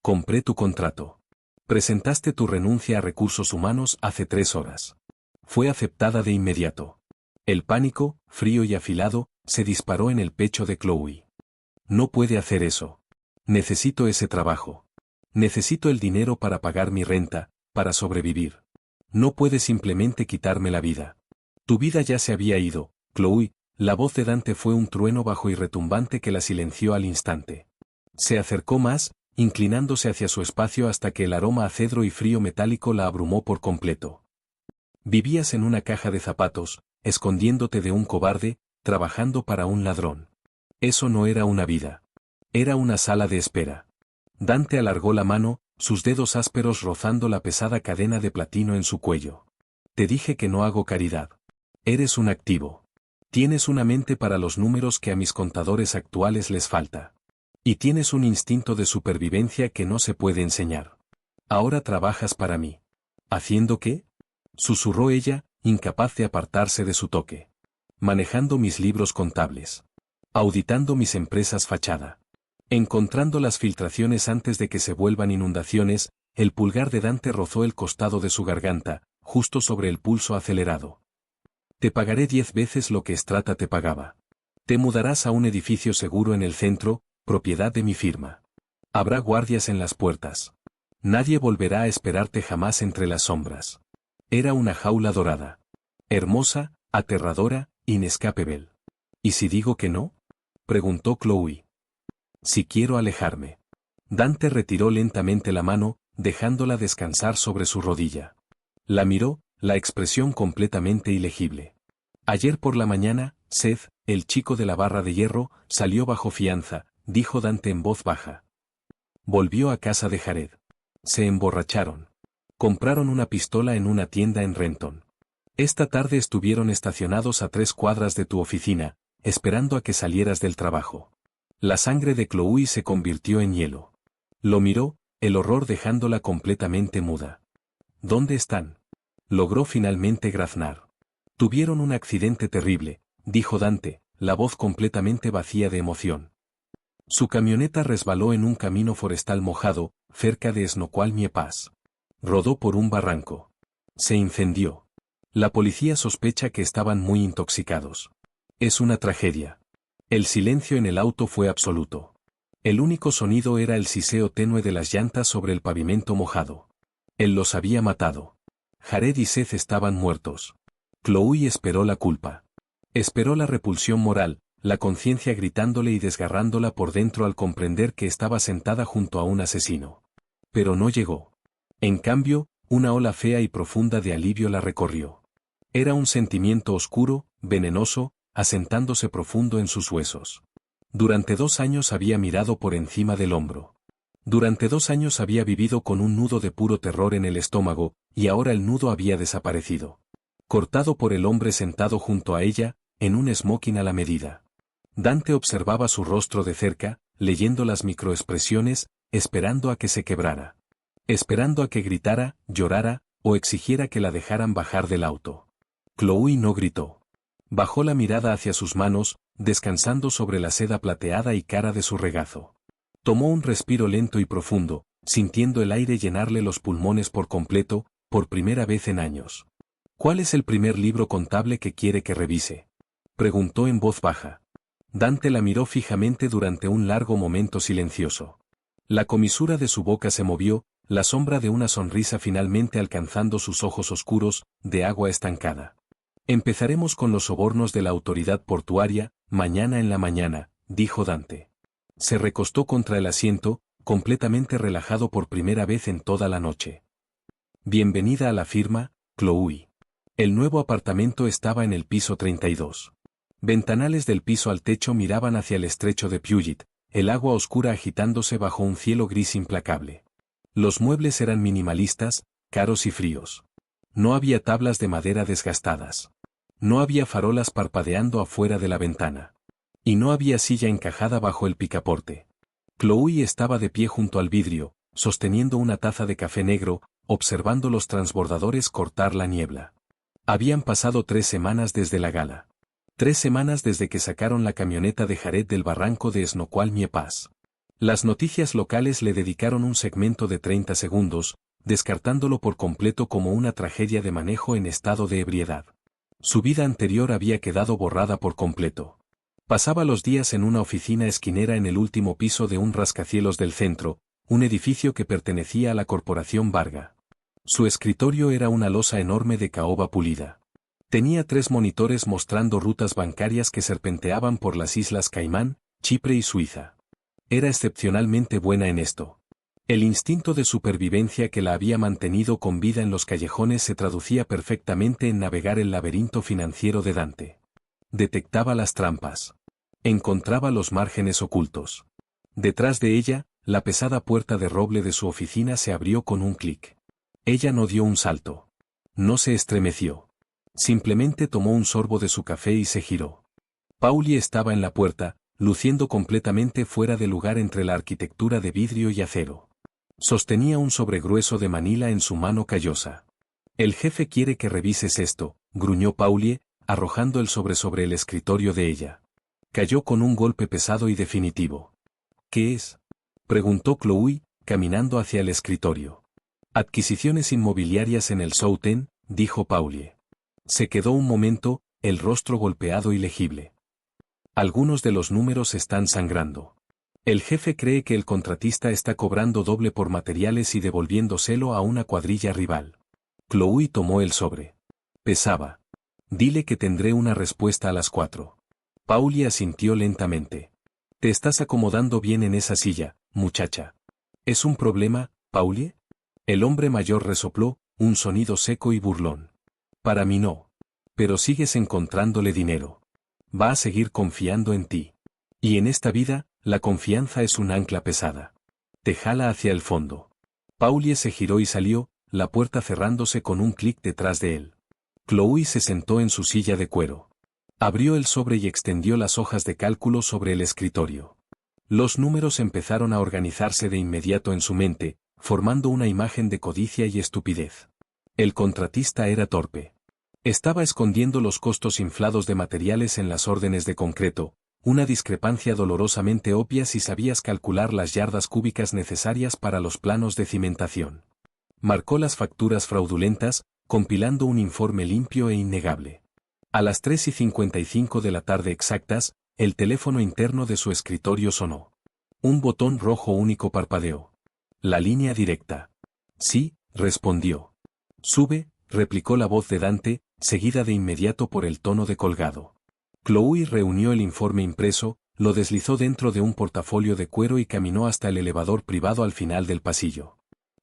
Compré tu contrato. Presentaste tu renuncia a recursos humanos hace 3 horas. Fue aceptada de inmediato. El pánico, frío y afilado, se disparó en el pecho de Chloe. No puede hacer eso. Necesito ese trabajo. Necesito el dinero para pagar mi renta, para sobrevivir. No puedes simplemente quitarme la vida. Tu vida ya se había ido, Chloe. La voz de Dante fue un trueno bajo y retumbante que la silenció al instante. Se acercó más, inclinándose hacia su espacio hasta que el aroma a cedro y frío metálico la abrumó por completo. Vivías en una caja de zapatos, escondiéndote de un cobarde, trabajando para un ladrón. Eso no era una vida. Era una sala de espera. Dante alargó la mano, sus dedos ásperos rozando la pesada cadena de platino en su cuello. Te dije que no hago caridad. Eres un activo. Tienes una mente para los números que a mis contadores actuales les falta. Y tienes un instinto de supervivencia que no se puede enseñar. Ahora trabajas para mí. ¿Haciendo qué?, susurró ella, incapaz de apartarse de su toque. Manejando mis libros contables. Auditando mis empresas fachada. Encontrando las filtraciones antes de que se vuelvan inundaciones. El pulgar de Dante rozó el costado de su garganta, justo sobre el pulso acelerado. Te pagaré 10 veces lo que Strata te pagaba. Te mudarás a un edificio seguro en el centro, propiedad de mi firma. Habrá guardias en las puertas. Nadie volverá a esperarte jamás entre las sombras. Era una jaula dorada. Hermosa, aterradora, inescapable. ¿Y si digo que no?, preguntó Chloe. Si quiero alejarme. Dante retiró lentamente la mano, dejándola descansar sobre su rodilla. La miró, la expresión completamente ilegible. Ayer por la mañana, Seth, el chico de la barra de hierro, salió bajo fianza, dijo Dante en voz baja. Volvió a casa de Jared. Se emborracharon. Compraron una pistola en una tienda en Renton. Esta tarde estuvieron estacionados a 3 cuadras de tu oficina, esperando a que salieras del trabajo. La sangre de Chloe se convirtió en hielo. Lo miró, el horror dejándola completamente muda. ¿Dónde están?, logró finalmente graznar. Tuvieron un accidente terrible, dijo Dante, la voz completamente vacía de emoción. Su camioneta resbaló en un camino forestal mojado, cerca de Snoqualmie Pass. Rodó por un barranco. Se incendió. La policía sospecha que estaban muy intoxicados. Es una tragedia. El silencio en el auto fue absoluto. El único sonido era el siseo tenue de las llantas sobre el pavimento mojado. Él los había matado. Jared y Seth estaban muertos. Chloe esperó la culpa. Esperó la repulsión moral, la conciencia gritándole y desgarrándola por dentro al comprender que estaba sentada junto a un asesino. Pero no llegó. En cambio, una ola fea y profunda de alivio la recorrió. Era un sentimiento oscuro, venenoso, asentándose profundo en sus huesos. Durante 2 años había mirado por encima del hombro. Durante 2 años había vivido con un nudo de puro terror en el estómago, y ahora el nudo había desaparecido. Cortado por el hombre sentado junto a ella, en un smoking a la medida. Dante observaba su rostro de cerca, leyendo las microexpresiones, esperando a que se quebrara. Esperando a que gritara, llorara, o exigiera que la dejaran bajar del auto. Chloe no gritó. Bajó la mirada hacia sus manos, descansando sobre la seda plateada y cara de su regazo. Tomó un respiro lento y profundo, sintiendo el aire llenarle los pulmones por completo, por primera vez en años. ¿Cuál es el primer libro contable que quiere que revise?, preguntó en voz baja. Dante la miró fijamente durante un largo momento silencioso. La comisura de su boca se movió, la sombra de una sonrisa finalmente alcanzando sus ojos oscuros, de agua estancada. Empezaremos con los sobornos de la autoridad portuaria, mañana en la mañana, dijo Dante. Se recostó contra el asiento, completamente relajado por primera vez en toda la noche. Bienvenida a la firma, Chloe. El nuevo apartamento estaba en el piso 32. Ventanales del piso al techo miraban hacia el estrecho de Puget, el agua oscura agitándose bajo un cielo gris implacable. Los muebles eran minimalistas, caros y fríos. No había tablas de madera desgastadas. No había farolas parpadeando afuera de la ventana. Y no había silla encajada bajo el picaporte. Chloe estaba de pie junto al vidrio, sosteniendo una taza de café negro, observando los transbordadores cortar la niebla. Habían pasado 3 semanas desde la gala. 3 semanas desde que sacaron la camioneta de Jared del barranco de Snoqualmie-Pass. Las noticias locales le dedicaron un segmento de 30 segundos, descartándolo por completo como una tragedia de manejo en estado de ebriedad. Su vida anterior había quedado borrada por completo. Pasaba los días en una oficina esquinera en el último piso de un rascacielos del centro, un edificio que pertenecía a la corporación Varga. Su escritorio era una losa enorme de caoba pulida. Tenía 3 monitores mostrando rutas bancarias que serpenteaban por las islas Caimán, Chipre y Suiza. Era excepcionalmente buena en esto. El instinto de supervivencia que la había mantenido con vida en los callejones se traducía perfectamente en navegar el laberinto financiero de Dante. Detectaba las trampas. Encontraba los márgenes ocultos. Detrás de ella, la pesada puerta de roble de su oficina se abrió con un clic. Ella no dio un salto. No se estremeció. Simplemente tomó un sorbo de su café y se giró. Pauli estaba en la puerta, luciendo completamente fuera de lugar entre la arquitectura de vidrio y acero. Sostenía un sobregrueso de Manila en su mano callosa. El jefe quiere que revises esto, gruñó Paulie, arrojando el sobre el escritorio de ella. Cayó con un golpe pesado y definitivo. ¿Qué es?, preguntó Chloe, caminando hacia el escritorio. Adquisiciones inmobiliarias en el South End, dijo Paulie. Se quedó un momento, el rostro golpeado y legible. Algunos de los números están sangrando. El jefe cree que el contratista está cobrando doble por materiales y devolviéndoselo a una cuadrilla rival. Chloe tomó el sobre. Pesaba. Dile que tendré una respuesta a las 4. Paulie asintió lentamente. Te estás acomodando bien en esa silla, muchacha. ¿Es un problema, Paulie? El hombre mayor resopló, un sonido seco y burlón. Para mí no. Pero sigues encontrándole dinero. Va a seguir confiando en ti. Y en esta vida, la confianza es un ancla pesada. Te jala hacia el fondo. Paulie se giró y salió, la puerta cerrándose con un clic detrás de él. Chloe se sentó en su silla de cuero. Abrió el sobre y extendió las hojas de cálculo sobre el escritorio. Los números empezaron a organizarse de inmediato en su mente, formando una imagen de codicia y estupidez. El contratista era torpe. Estaba escondiendo los costos inflados de materiales en las órdenes de concreto, una discrepancia dolorosamente obvia si sabías calcular las yardas cúbicas necesarias para los planos de cimentación. Marcó las facturas fraudulentas, compilando un informe limpio e innegable. A las 3:55 de la tarde exactas, el teléfono interno de su escritorio sonó. Un botón rojo único parpadeó. La línea directa. Sí, respondió. Sube, replicó la voz de Dante, seguida de inmediato por el tono de colgado. Chloe reunió el informe impreso, lo deslizó dentro de un portafolio de cuero y caminó hasta el elevador privado al final del pasillo.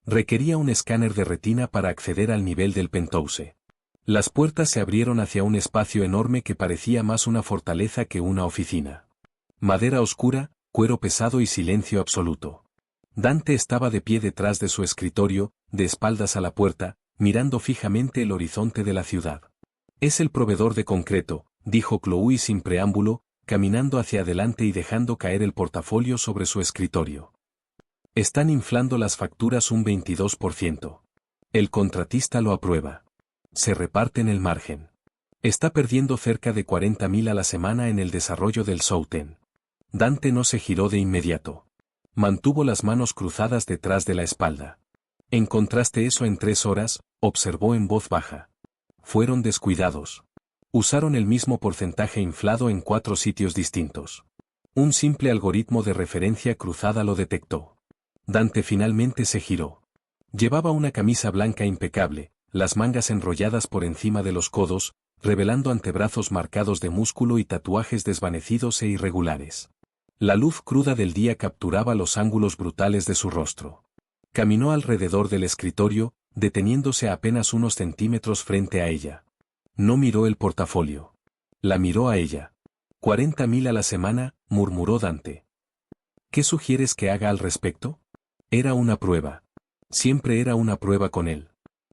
Requería un escáner de retina para acceder al nivel del penthouse. Las puertas se abrieron hacia un espacio enorme que parecía más una fortaleza que una oficina. Madera oscura, cuero pesado y silencio absoluto. Dante estaba de pie detrás de su escritorio, de espaldas a la puerta, mirando fijamente el horizonte de la ciudad. Es el proveedor de concreto, dijo Chloe sin preámbulo, caminando hacia adelante y dejando caer el portafolio sobre su escritorio. Están inflando las facturas un 22%. El contratista lo aprueba. Se reparten el margen. Está perdiendo cerca de 40.000 a la semana en el desarrollo del Souten. Dante no se giró de inmediato. Mantuvo las manos cruzadas detrás de la espalda. ¿Encontraste eso en 3 horas?, observó en voz baja. Fueron descuidados. Usaron el mismo porcentaje inflado en 4 sitios distintos. Un simple algoritmo de referencia cruzada lo detectó. Dante finalmente se giró. Llevaba una camisa blanca impecable, las mangas enrolladas por encima de los codos, revelando antebrazos marcados de músculo y tatuajes desvanecidos e irregulares. La luz cruda del día capturaba los ángulos brutales de su rostro. Caminó alrededor del escritorio, deteniéndose a apenas unos centímetros frente a ella. No miró el portafolio. La miró a ella. 40.000 a la semana, murmuró Dante. ¿Qué sugieres que haga al respecto? Era una prueba. Siempre era una prueba con él.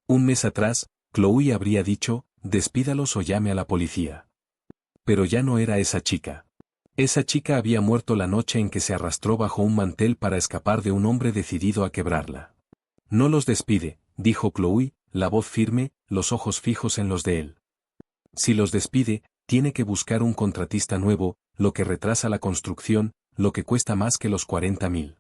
Un mes atrás, Chloe habría dicho, despídalos o llame a la policía. Pero ya no era esa chica. Esa chica había muerto la noche en que se arrastró bajo un mantel para escapar de un hombre decidido a quebrarla. No los despide, dijo Chloe, la voz firme, los ojos fijos en los de él. Si los despide, tiene que buscar un contratista nuevo, lo que retrasa la construcción, lo que cuesta más que los 40.000.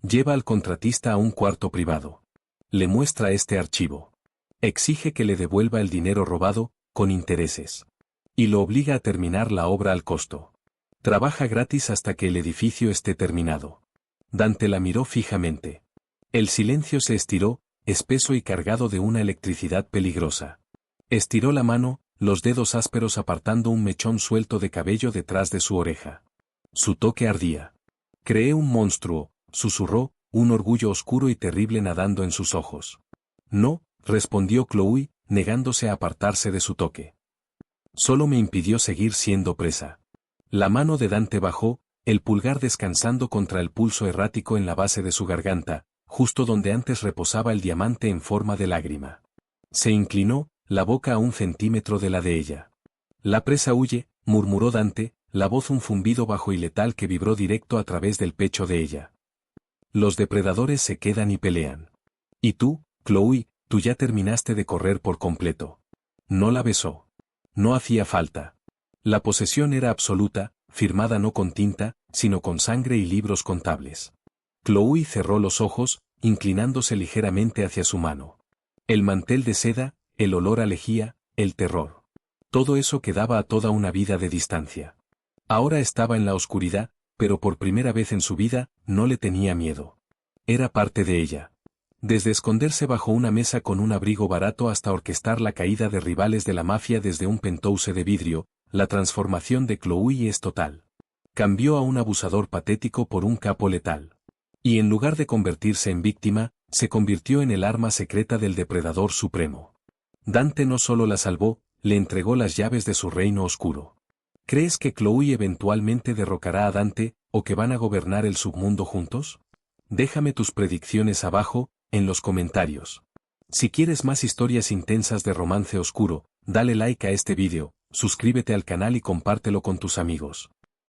Lleva al contratista a un cuarto privado. Le muestra este archivo. Exige que le devuelva el dinero robado, con intereses. Y lo obliga a terminar la obra al costo. Trabaja gratis hasta que el edificio esté terminado. Dante la miró fijamente. El silencio se estiró, espeso y cargado de una electricidad peligrosa. Estiró la mano, los dedos ásperos apartando un mechón suelto de cabello detrás de su oreja. Su toque ardía. Creé un monstruo, susurró, un orgullo oscuro y terrible nadando en sus ojos. No, respondió Chloe, negándose a apartarse de su toque. Solo me impidió seguir siendo presa. La mano de Dante bajó, el pulgar descansando contra el pulso errático en la base de su garganta, justo donde antes reposaba el diamante en forma de lágrima. Se inclinó, la boca a 1 centímetro de la de ella. La presa huye, murmuró Dante, la voz un zumbido bajo y letal que vibró directo a través del pecho de ella. Los depredadores se quedan y pelean. Y tú, Chloe, tú ya terminaste de correr por completo. No la besó. No hacía falta. La posesión era absoluta, firmada no con tinta, sino con sangre y libros contables. Chloe cerró los ojos, inclinándose ligeramente hacia su mano. El mantel de seda, el olor a lejía, el terror. Todo eso quedaba a toda una vida de distancia. Ahora estaba en la oscuridad, pero por primera vez en su vida, no le tenía miedo. Era parte de ella. Desde esconderse bajo una mesa con un abrigo barato hasta orquestar la caída de rivales de la mafia desde un penthouse de vidrio, la transformación de Chloe es total. Cambió a un abusador patético por un capo letal. Y en lugar de convertirse en víctima, se convirtió en el arma secreta del depredador supremo. Dante no solo la salvó, le entregó las llaves de su reino oscuro. ¿Crees que Chloe eventualmente derrocará a Dante, o que van a gobernar el submundo juntos? Déjame tus predicciones abajo, en los comentarios. Si quieres más historias intensas de romance oscuro, dale like a este vídeo, suscríbete al canal y compártelo con tus amigos.